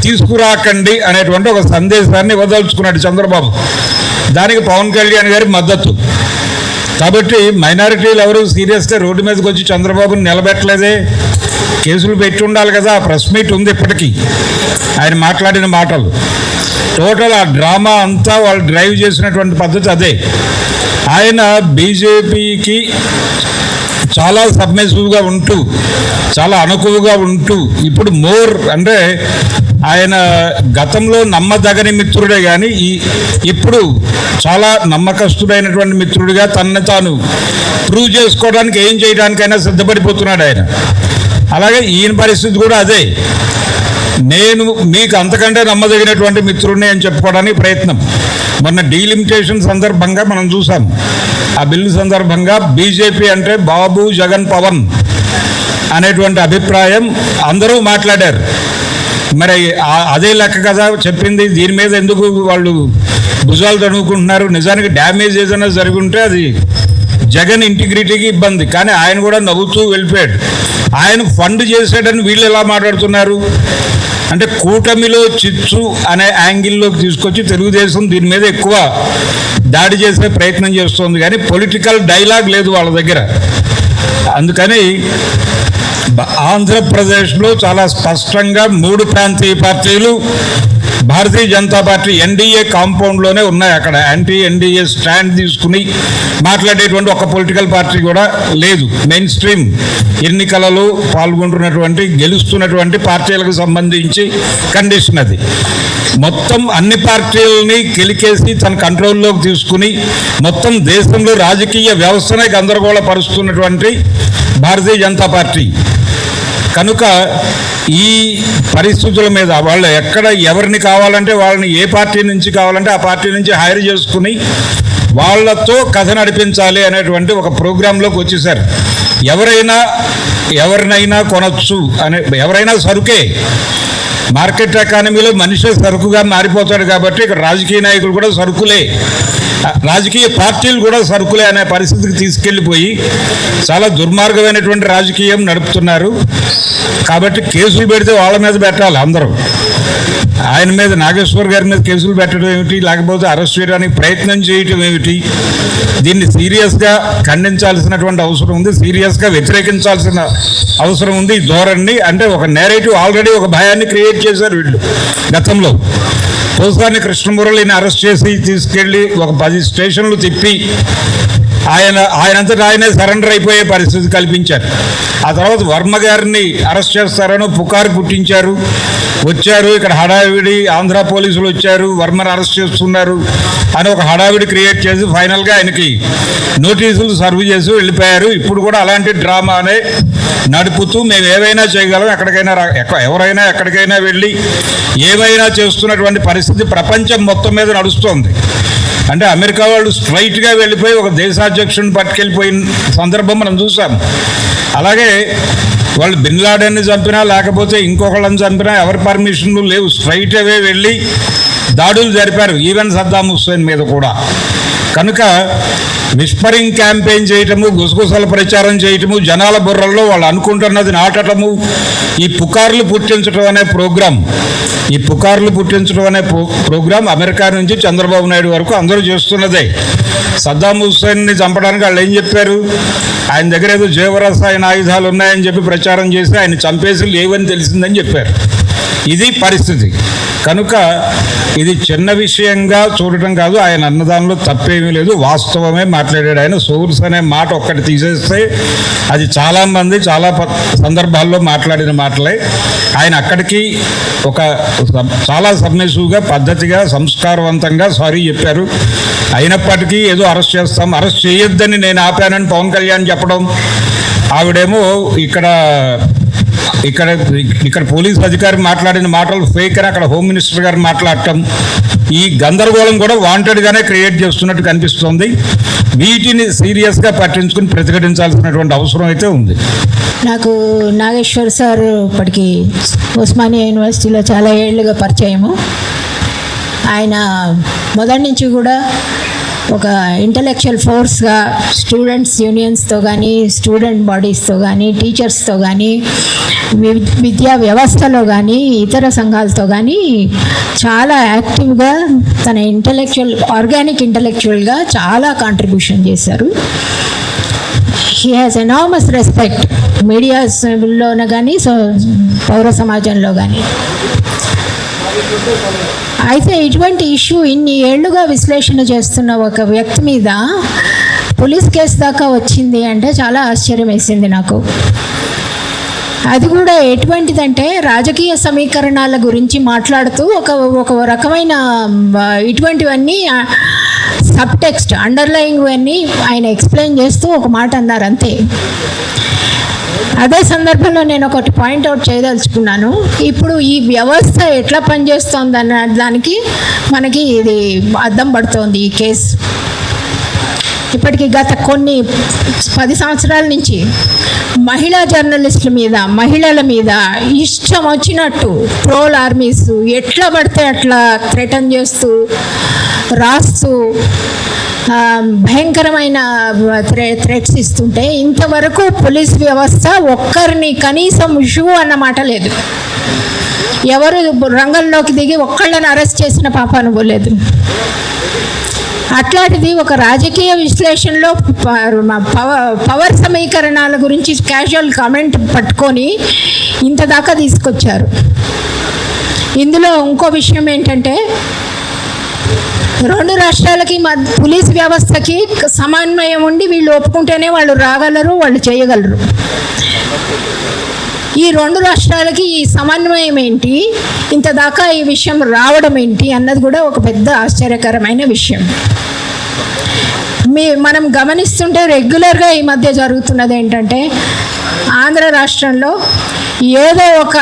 తీసుకురాకండి అనేటువంటి ఒక సందేశాన్ని ఇవ్వదలుచుకున్నాడు చంద్రబాబు. దానికి పవన్ కళ్యాణ్ గారి మద్దతు. కాబట్టి మైనారిటీలు ఎవరు సీరియస్గా రోడ్డు మీదకి వచ్చి చంద్రబాబుని నిలబెట్టలేదే, కేసులు పెట్టి ఉండాలి కదా. ప్రెస్ మీట్ ఉంది ఇప్పటికీ, ఆయన మాట్లాడిన మాటలు టోటల్ ఆ డ్రామా అంతా వాళ్ళు డ్రైవ్ చేసినటువంటి పద్ధతి అదే. ఆయన బీజేపీకి చాలా సబ్మిసివ్గా ఉంటూ, చాలా అనుకువగా ఉంటూ, ఇప్పుడు మోర్ అంటే ఆయన గతంలో నమ్మదగని మిత్రుడే కానీ ఇప్పుడు చాలా నమ్మకస్తుడైనటువంటి మిత్రుడిగా తనని తాను ప్రూవ్ చేసుకోవడానికి ఏం చేయడానికైనా సిద్ధపడిపోతున్నాడు ఆయన. అలాగే ఈయన పరిస్థితి కూడా అదే, నేను మీకు అంతకంటే నమ్మదగినటువంటి మిత్రుడిని అని చెప్పుకోవడానికి ప్రయత్నం. మొన్న డీలిమిటేషన్ సందర్భంగా మనం చూసాం, ఆ బిల్లు సందర్భంగా బీజేపీ అంటే బాబు, జగన్, పవన్ అనేటువంటి అభిప్రాయం అందరూ మాట్లాడారు. మరి అదే లెక్క కదా చెప్పింది. దీని మీద ఎందుకు వాళ్ళు భుజాలు తడుముకుంటున్నారు? నిజానికి డ్యామేజ్ ఏదైనా జరిగి ఉంటే అది జగన్ ఇంటిగ్రిటీకి ఇబ్బంది, కానీ ఆయన కూడా నవ్వుతూ వెళ్ళిపోయాడు. ఆయన ఫండ్ చేసాడని వీళ్ళు ఎలా మాట్లాడుతున్నారు అంటే కూటమిలో చిచ్చు అనే యాంగిల్లోకి తీసుకొచ్చి తెలుగుదేశం దీని మీద ఎక్కువ దాడి చేసే ప్రయత్నం చేస్తోంది, కానీ పొలిటికల్ డైలాగ్ లేదు వాళ్ళ దగ్గర. అందుకని ఆంధ్రప్రదేశ్లో చాలా స్పష్టంగా 3 ప్రాంతీయ పార్టీలు భారతీయ జనతా పార్టీ ఎన్డీఏ కాంపౌండ్లోనే ఉన్నాయి. అక్కడ యాంటీ ఎన్డీఏ స్టాండ్ తీసుకుని మాట్లాడేటువంటి ఒక పొలిటికల్ పార్టీ కూడా లేదు. మెయిన్ స్ట్రీమ్ ఎన్నికలలో పాల్గొంటున్నటువంటి, గెలుస్తున్నటువంటి పార్టీలకు సంబంధించి కండిషన్ అది. మొత్తం అన్ని పార్టీలని కెలికేసి తన కంట్రోల్లోకి తీసుకుని మొత్తం దేశంలో రాజకీయ వ్యవస్థనే గందరగోళపరుస్తున్నటువంటి భారతీయ జనతా పార్టీ కనుక ఈ పరిస్థితుల మీద వాళ్ళు ఎక్కడ ఎవరిని కావాలంటే వాళ్ళని ఏ పార్టీ నుంచి కావాలంటే ఆ పార్టీ నుంచి హైర్ చేసుకుని వాళ్ళతో కథ నడిపించాలి అనేటువంటి ఒక ప్రోగ్రాంలోకి వచ్చేసారు. ఎవరినైనా కొనొచ్చు అనే, ఎవరైనా సరుకే. మార్కెట్ ఎకానమీలో మనిషి సరుకుగా మారిపోతాడు కాబట్టి ఇక్కడ రాజకీయ నాయకులు కూడా సరుకులే, రాజకీయ పార్టీలు కూడా సరుకులే అనే పరిస్థితికి తీసుకెళ్ళిపోయి చాలా దుర్మార్గమైనటువంటి రాజకీయం నడుపుతున్నారు. కాబట్టి కేసులు పెడితే వాళ్ళ మీద పెట్టాలి అందరూ. ఆయన మీద, నాగేశ్వర్ గారి మీద కేసులు పెట్టడం ఏమిటి, లేకపోతే అరెస్ట్ చేయడానికి ప్రయత్నం చేయటం ఏమిటి? దీన్ని సీరియస్గా ఖండించాల్సినటువంటి అవసరం ఉంది, సీరియస్గా వ్యతిరేకించాల్సిన అవసరం ఉంది. ఈ ధోరణి అంటే ఒక నేరేటివ్, ఆల్రెడీ ఒక భయాన్ని క్రియేట్ చేశారు వీళ్ళు గతంలో. పోసాని కృష్ణమురళిని అరెస్ట్ చేసి తీసుకెళ్ళి ఒక 10 స్టేషన్లు తిప్పి ఆయనంతటా ఆయనే సరెండర్ అయిపోయే పరిస్థితి కల్పించారు. ఆ తర్వాత వర్మ గారిని అరెస్ట్ చేస్తారని పుకారు పుట్టించారు. వచ్చారు ఇక్కడ హడావిడి, ఆంధ్ర పోలీసులు వచ్చారు, వర్మను అరెస్ట్ చేస్తున్నారు అని ఒక హడావిడి క్రియేట్ చేసి ఫైనల్గా ఆయనకి నోటీసులు సర్వ్ చేసి వెళ్ళిపోయారు. ఇప్పుడు కూడా అలాంటి డ్రామానే నడుపుతూ మేము ఏవైనా చేయగలం, ఎవరైనా ఎక్కడికైనా వెళ్ళి ఏమైనా చేస్తున్నటువంటి పరిస్థితి ప్రపంచం మొత్తం మీద నడుస్తోంది. అంటే అమెరికా వాళ్ళు స్ట్రైట్గా వెళ్ళిపోయి ఒక దేశాధ్యక్షుడిని పట్టుకెళ్ళిపోయిన సందర్భం మనం చూసాం. అలాగే వాళ్ళు బిన్ లాడెన్ని చంపినా లేకపోతే ఇంకొకళ్ళని చంపినా ఎవరి పర్మిషన్లు లేవు, స్ట్రైట్ అవే వెళ్ళి దాడులు జరిపారు, ఈవెన్ సద్దాం హుస్సేన్ మీద కూడా. కనుక విస్పరింగ్ క్యాంపెయిన్ చేయటము, గుసగుసల ప్రచారం చేయటము, జనాల బుర్రల్లో వాళ్ళు అనుకుంటున్నది నాటటము, ఈ పుకార్లు పుట్టించడం అనే ప్రోగ్రాం అమెరికా నుంచి చంద్రబాబు నాయుడు వరకు అందరూ చేస్తున్నదే. సద్దాం హుస్సేన్ని చంపడానికి వాళ్ళు ఏం చెప్పారు? ఆయన దగ్గర ఏదో జీవరసాయన ఆయుధాలు ఉన్నాయని చెప్పి ప్రచారం చేసి ఆయన చంపేసి లేవని తెలిసిందని చెప్పారు. ఇది పరిస్థితి. కనుక ఇది చిన్న విషయంగా చూడటం కాదు, ఆయన అన్నదానిలో తప్పేమీ లేదు, వాస్తవమే మాట్లాడాడు ఆయన. సోర్స్ అనే మాట ఒక్కటి తీసేస్తే అది చాలామంది చాలా సందర్భాల్లో మాట్లాడిన మాటలే. ఆయన అక్కడికి చాలా సబ్మిసివ్గా, పద్ధతిగా, సంస్కారవంతంగా సారీ చెప్పారు. అయినప్పటికీ ఏదో అరెస్ట్ చేస్తాం, అరెస్ట్ చేయొద్దని నేను ఆపానని పవన్ కళ్యాణ్ చెప్పడం, ఆవిడేమో ఇక్కడ పోలీస్ అధికారి మాట్లాడిన మాటలు ఫేక్ అని అక్కడ హోమ్ మినిస్టర్ గారు మాట్లాడటం, ఈ గందరగోళం కూడా వాంటెడ్గానే క్రియేట్ చేస్తున్నట్టు కనిపిస్తోంది. వీటిని సీరియస్గా పట్టించుకుని ప్రతిఘటించాల్సినటువంటి అవసరం అయితే ఉంది. నాకు నాగేశ్వర్ సార్ ఇప్పటికి ఉస్మానియా యూనివర్సిటీలో చాలా ఏళ్ళుగా పరిచయము. ఆయన మొదటి నుంచి కూడా ఒక ఇంటలెక్చువల్ ఫోర్స్గా స్టూడెంట్స్ యూనియన్స్తో కానీ, స్టూడెంట్ బాడీస్తో కానీ, టీచర్స్తో కానీ, విద్యా వ్యవస్థలో కానీ, ఇతర సంఘాలతో కానీ చాలా యాక్టివ్గా తన ఆర్గానిక్ ఇంటలెక్చువల్గా చాలా కాంట్రిబ్యూషన్ చేశారు. హీ హ్యాస్ ఎనామస్ రెస్పెక్ట్ మీడియాస్లోన కానీ, పౌర సమాజంలో కానీ. అయితే ఇటువంటి ఇష్యూ ఇన్ని ఏళ్లుగా విశ్లేషణ చేస్తున్న ఒక వ్యక్తి మీద పోలీస్ కేసు దాకా వచ్చింది అంటే చాలా ఆశ్చర్యం వేసింది నాకు. అది కూడా ఎటువంటిదంటే రాజకీయ సమీకరణాల గురించి మాట్లాడుతూ ఒక రకమైన ఇటువంటివన్నీ సబ్ టెక్స్ట్ అండర్లయింగ్ అన్నీ ఆయన ఎక్స్ప్లెయిన్ చేస్తూ ఒక మాట అన్నారు అంతే. అదే సందర్భంలో నేను ఒకటి పాయింట్అవుట్ చేయదలుచుకున్నాను. ఇప్పుడు ఈ వ్యవస్థ ఎట్లా పనిచేస్తోంది అన్న దానికి మనకి ఇది అద్దం పడుతోంది ఈ కేసు. ఇప్పటికి గత కొన్ని 10 సంవత్సరాల నుంచి మహిళా జర్నలిస్టుల మీద, మహిళల మీద ఇష్టం వచ్చినట్టు ట్రోల్ ఆర్మీస్ ఎట్లా పడితే అట్లా థ్రెటన్ చేస్తూ, రాస్తూ భయంకరమైన థ్రెట్స్ ఇస్తుంటే ఇంతవరకు పోలీస్ వ్యవస్థ ఒక్కరిని కనీసం షూ అన్నమాట లేదు. ఎవరు రంగంలోకి దిగి ఒక్కళ్ళని అరెస్ట్ చేసిన పాపాను పోలేదు. అట్లాంటిది ఒక రాజకీయ విశ్లేషణలో పవర్ సమీకరణాల గురించి క్యాజువల్ కామెంట్ పట్టుకొని ఇంత దాకా తీసుకొచ్చారు. ఇందులో ఇంకో విషయం ఏంటంటే, 2 రాష్ట్రాలకి పోలీస్ వ్యవస్థకి సమన్వయం ఉండి వీళ్ళు ఒప్పుకుంటేనే వాళ్ళు రాగలరు, వాళ్ళు చేయగలరు. ఈ 2 రాష్ట్రాలకి ఈ సమన్వయం ఏంటి, ఇంత దాకా ఈ విషయం రావడం ఏంటి అన్నది కూడా ఒక పెద్ద ఆశ్చర్యకరమైన విషయం. మనం గమనిస్తుంటే రెగ్యులర్గా ఈ మధ్య జరుగుతున్నది ఏంటంటే ఆంధ్ర రాష్ట్రంలో ఏదో ఒక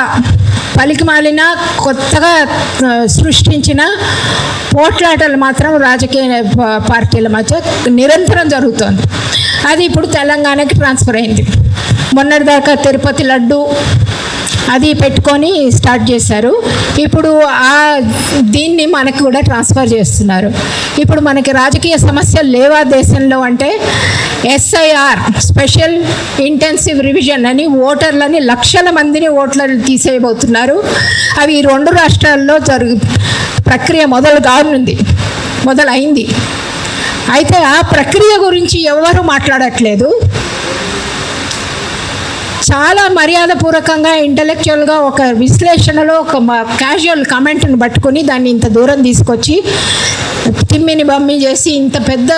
పలికిమాలిన కొత్తగా సృష్టించిన పోట్లాటలు మాత్రం రాజకీయ పార్టీల మధ్య నిరంతరం జరుగుతోంది. అది ఇప్పుడు తెలంగాణకి ట్రాన్స్ఫర్ అయింది. మొన్నటిదాకా తిరుపతి లడ్డు అది పెట్టుకొని స్టార్ట్ చేశారు. ఇప్పుడు దీన్ని మనకు కూడా ట్రాన్స్ఫర్ చేస్తున్నారు. ఇప్పుడు మనకి రాజకీయ సమస్యలు లేవా దేశంలో అంటే SIR స్పెషల్ ఇంటెన్సివ్ రివిజన్ అని ఓటర్లని లక్షల మందిని ఓట్లను తీసేయబోతున్నారు. అవి ఈ 2 రాష్ట్రాల్లో ప్రక్రియ మొదలైంది. అయితే ఆ ప్రక్రియ గురించి ఎవరు మాట్లాడట్లేదు. చాలా మర్యాదపూర్వకంగా ఇంటలెక్చువల్గా ఒక విశ్లేషణలో ఒక క్యాజువల్ కమెంట్ని పట్టుకొని దాన్ని ఇంత దూరం తీసుకొచ్చి తిమ్మిని బమ్మి చేసి ఇంత పెద్ద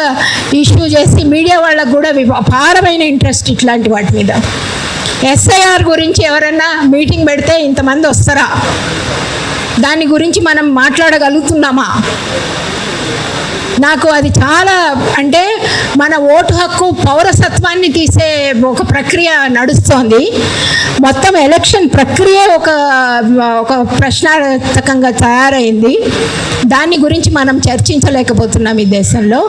ఇష్యూ చేసి మీడియా వాళ్ళకు కూడా అపారమైన ఇంట్రెస్ట్ ఇట్లాంటి వాటి మీద. SIR గురించి ఎవరన్నా మీటింగ్ పెడితే ఇంతమంది వస్తారా? దాని గురించి మనం మాట్లాడగలుగుతున్నామా? నాకు అది చాలా అంటే మన ఓటు హక్కు పౌరసత్వాన్ని తీసే ఒక ప్రక్రియ నడుస్తోంది. మొత్తం ఎలక్షన్ ప్రక్రియ ఒక ప్రశ్నార్థకంగా తయారైంది. దాని గురించి మనం చర్చించలేకపోతున్నాం ఈ దేశంలో.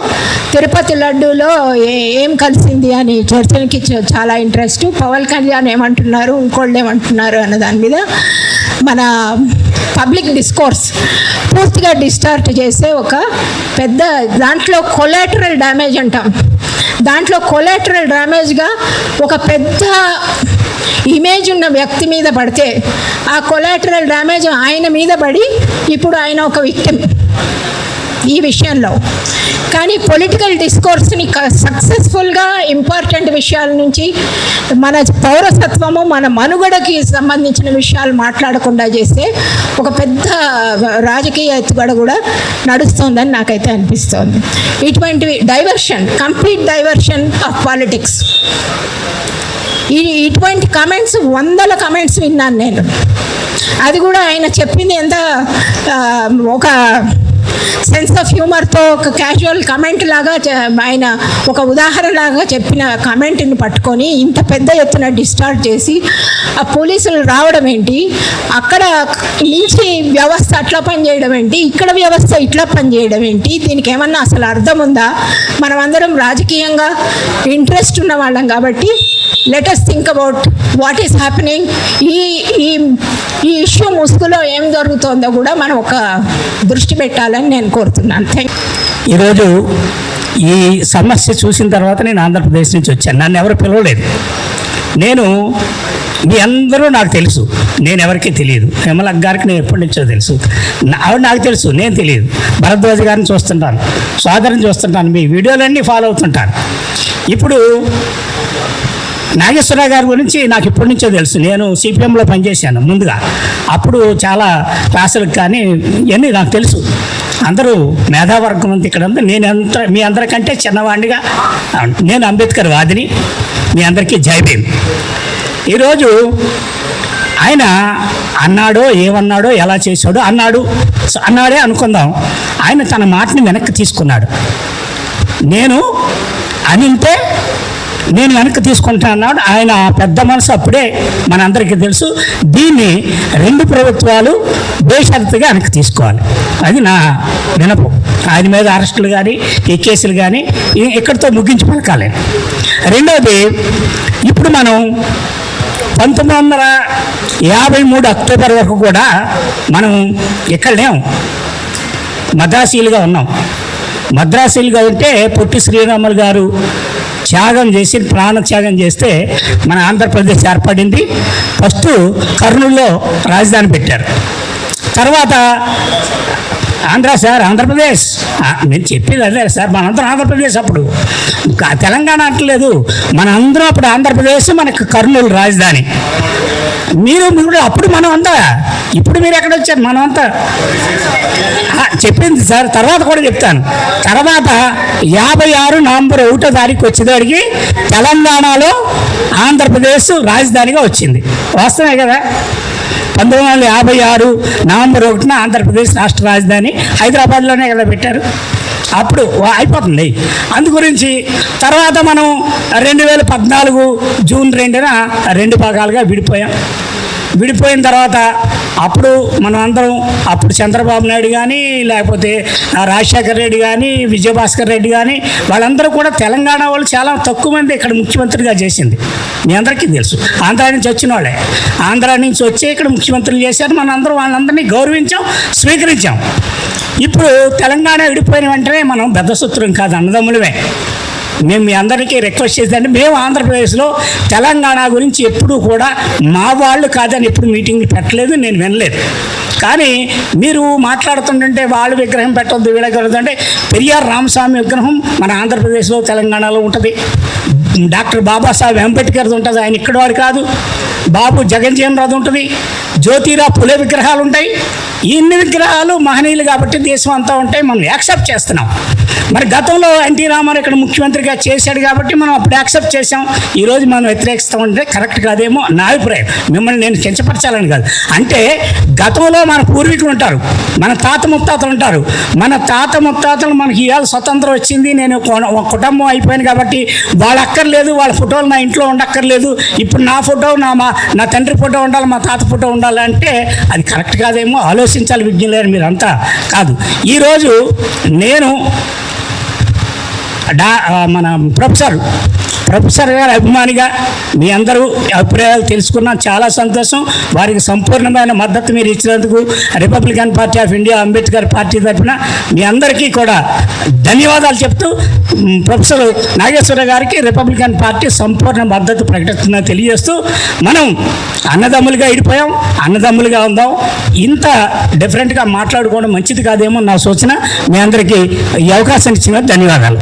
తిరుపతి లడ్డూలో ఏం కలిసింది అని చర్చలకి చాలా ఇంట్రెస్ట్. పవన్ కళ్యాణ్ ఏమంటున్నారు, ఇంకోళ్ళు ఏమంటున్నారు అన్న దాని మీద మన పబ్లిక్ డిస్కోర్స్ పూర్తిగా డిస్టార్ట్ చేసే ఒక పెద్ద దాంట్లో కొలాటరల్ డ్యామేజ్ అంటాం. దాంట్లో కొలాటరల్ డ్యామేజ్గా ఒక పెద్ద ఇమేజ్ ఉన్న వ్యక్తి మీద పడితే ఆ కొలాటరల్ డ్యామేజ్ ఆయన మీద పడి ఇప్పుడు ఆయన ఒక విక్టిమ్ ఈ విషయంలో. కానీ పొలిటికల్ డిస్కోర్స్ని సక్సెస్ఫుల్గా ఇంపార్టెంట్ విషయాల నుంచి మన పౌరసత్వము మన మనుగడకి సంబంధించిన విషయాలు మాట్లాడకుండా చేస్తే ఒక పెద్ద రాజకీయ ఎత్తుగడ కూడా నడుస్తోందని నాకైతే అనిపిస్తోంది. ఇటువంటివి కంప్లీట్ డైవర్షన్ ఆఫ్ పాలిటిక్స్. ఇటువంటి కమెంట్స్ 100 కమెంట్స్ విన్నాను నేను. అది కూడా ఆయన చెప్పింది ఎంత ఒక సెన్స్ ఆఫ్ హ్యూమర్తో ఒక క్యాజువల్ కమెంట్ లాగా ఆయన ఒక ఉదాహరణ లాగా చెప్పిన కమెంట్ని పట్టుకొని ఇంత పెద్ద ఎత్తున డిస్టార్ట్ చేసి ఆ పోలీసులు రావడం ఏంటి, అక్కడ నుంచి వ్యవస్థ అట్లా పనిచేయడం ఏంటి, ఇక్కడ వ్యవస్థ ఇట్లా పనిచేయడం ఏంటి, దీనికి ఏమన్నా అసలు అర్థం ఉందా? మనమందరం రాజకీయంగా ఇంట్రెస్ట్ ఉన్న వాళ్ళం కాబట్టి let us think about what is happening. ఈ ఇష్యూ ముసుగులో ఏం జరుగుతుందో కూడా మనం ఒక దృష్టి పెట్టాలని నేను కోరుతున్నాను. ఈరోజు ఈ సమస్య చూసిన తర్వాత నేను ఆంధ్రప్రదేశ్ నుంచి వచ్చాను. నన్ను ఎవరు పిలవలేదు. మీ అందరూ నాకు తెలుసు, నేను ఎవరికీ తెలియదు. హేమలక్ గారికి నేను ఎప్పటి నుంచో తెలుసు, ఆవిడ నాకు తెలుసు, నేను తెలియదు. భరద్వాజ్ గారిని చూస్తుంటాను, సోదరుని చూస్తుంటాను, మీ వీడియోలన్నీ ఫాలో అవుతుంటాను. ఇప్పుడు నాగేశ్వరరావు గారి గురించి నాకు ఇప్పటి నుంచో తెలుసు. నేను CPMలో పనిచేశాను ముందుగా. అప్పుడు చాలా క్లాసులకు కానీ ఇవన్నీ నాకు తెలుసు. అందరూ మేధావర్గం అంతా ఇక్కడ ఉంది. మీ అందరికంటే చిన్నవాడిగా నేను అంబేద్కర్ వాదిని. మీ అందరికీ జై భీమ్. ఈరోజు ఆయన అన్నాడో ఏమన్నాడో ఎలా చేశాడో అన్నాడే అనుకుందాం. ఆయన తన మాటని వెనక్కి తీసుకున్నాడు. నేను అనింటే నేను వెనక్కి తీసుకుంటా అన్నాడు. ఆయన పెద్ద మనసు అప్పుడే మనందరికీ తెలుసు. దీన్ని 2 ప్రభుత్వాలు బేషరతుగా వెనక్కి తీసుకోవాలి. అది నా వినపం. ఆయన మీద అరెస్టులు కానీ ఈ కేసులు కానీ ఇక్కడితో ముగించి పలకాలి. రెండవది, ఇప్పుడు మనం 1953 అక్టోబర్ వరకు కూడా మనం ఇక్కడ లేం, మద్రాసీలుగా ఉన్నాం. మద్రాసీలుగా ఉంటే పొట్టి శ్రీరాములు గారు త్యాగం చేసి ప్రాణత్యాగం చేస్తే మన ఆంధ్రప్రదేశ్ ఏర్పడింది. ఫస్ట్ కర్నూలులో రాజధాని పెట్టారు. తర్వాత ఆంధ్రప్రదేశ్ నేను చెప్పేది అదే సార్, మనందరం ఆంధ్రప్రదేశ్. అప్పుడు తెలంగాణ అంటలేదు, మనందరం అప్పుడు ఆంధ్రప్రదేశ్, మనకు కర్నూలు రాజధాని. మీరు అప్పుడు మనం అంతా, ఇప్పుడు మీరు ఎక్కడ వచ్చారు? మనం అంతా చెప్పింది సార్, తర్వాత కూడా చెప్తాను. తర్వాత 56 నవంబర్ 1వ తారీఖు వచ్చేదానికి తెలంగాణలో ఆంధ్రప్రదేశ్ రాజధానిగా వచ్చింది. వాస్తవమే కదా? 1956 నవంబర్ 1న ఆంధ్రప్రదేశ్ రాష్ట్ర రాజధాని హైదరాబాద్లోనే కదా పెట్టారు. అప్పుడు అయిపోతుంది. అందు గురించి తర్వాత మనం 2014 జూన్ 2న 2 భాగాలుగా విడిపోయిన తర్వాత అప్పుడు మనం అందరం అప్పుడు చంద్రబాబు నాయుడు కానీ లేకపోతే రాజశేఖర రెడ్డి కానీ విజయభాస్కర్ రెడ్డి కానీ వాళ్ళందరూ కూడా తెలంగాణ వాళ్ళు చాలా తక్కువ మంది ఇక్కడ ముఖ్యమంత్రిగా చేసింది మీ అందరికీ తెలుసు. ఆంధ్రా నుంచి వచ్చిన వాళ్ళే, ఆంధ్రా నుంచి వచ్చి ఇక్కడ ముఖ్యమంత్రులు చేశారు. మన అందరం వాళ్ళందరినీ గౌరవించాం, స్వీకరించాం. ఇప్పుడు తెలంగాణ విడిపోయిన వెంటనే మనం బెద్దసూత్రం కాదు, అన్నదమ్ములమే. మేము మీ అందరికీ రిక్వెస్ట్ చేసేదంటే మేము ఆంధ్రప్రదేశ్లో తెలంగాణ గురించి ఎప్పుడూ కూడా మా వాళ్ళు కాదని ఎప్పుడు మీటింగ్లు పెట్టలేదు, నేను వినలేదు. కానీ మీరు మాట్లాడుతుంటే వాళ్ళ విగ్రహం పెట్టొద్దు వీళ్ళ అంటే పెరియార్ రామస్వామి విగ్రహం మన ఆంధ్రప్రదేశ్లో తెలంగాణలో ఉంటుంది. డాక్టర్ బాబాసాహెబ్ అంబేద్కర్ది ఉంటుంది, ఆయన ఇక్కడ వాడు కాదు. బాబు జగన్జీవన్ రావు ఉంటుంది, జ్యోతిరావు పులే విగ్రహాలు ఉంటాయి. ఇన్ని విగ్రహాలు మహనీయులు కాబట్టి దేశం అంతా ఉంటాయి, మనం యాక్సెప్ట్ చేస్తున్నాం. మరి గతంలో ఎన్టీ రామారావు ఇక్కడ ముఖ్యమంత్రిగా చేశాడు కాబట్టి మనం అప్పుడు యాక్సెప్ట్ చేసాం. ఈరోజు మనం వ్యతిరేకిస్తామంటే కరెక్ట్ కాదేమో నా అభిప్రాయం. మిమ్మల్ని నేను కించపరచాలని కాదు. అంటే గతంలో మన పూర్వీకులు ఉంటారు, మన తాత ముత్తాతలు ఉంటారు. మన తాత ముత్తాతలు మనకి ఇవాళ స్వతంత్రం వచ్చింది, నేను కుటుంబం అయిపోయాను కాబట్టి వాళ్ళు అక్కర్లేదు, వాళ్ళ ఫోటోలు నా ఇంట్లో ఉండక్కర్లేదు, ఇప్పుడు నా ఫోటో నా తండ్రి ఫోటో ఉండాలి, మా తాత ఫోటో ఉండాలి అంటే అది కరెక్ట్ కాదేమో. ఆలోచించాలి విజ్ఞులేరు మీరంతా కాదు. ఈరోజు నేను మన ప్రొఫెసర్ గారి అభిమానిగా మీ అందరూ అభిప్రాయాలు తెలుసుకున్నాం, చాలా సంతోషం. వారికి సంపూర్ణమైన మద్దతు మీరు ఇచ్చినందుకు Republican party of India Ambedkar party తరఫున మీ అందరికీ కూడా ధన్యవాదాలు చెప్తూ ప్రొఫెసర్ నాగేశ్వర గారికి రిపబ్లికన్ పార్టీ సంపూర్ణ మద్దతు ప్రకటిస్తుందని తెలియజేస్తూ మనం అన్నదమ్ములుగా విడిపోయాం, అన్నదమ్ములుగా ఉందాం. ఇంత డిఫరెంట్గా మాట్లాడుకోవడం మంచిది కాదేమో నా సూచన. మీ అందరికీ ఈ అవకాశం ఇచ్చిన ధన్యవాదాలు.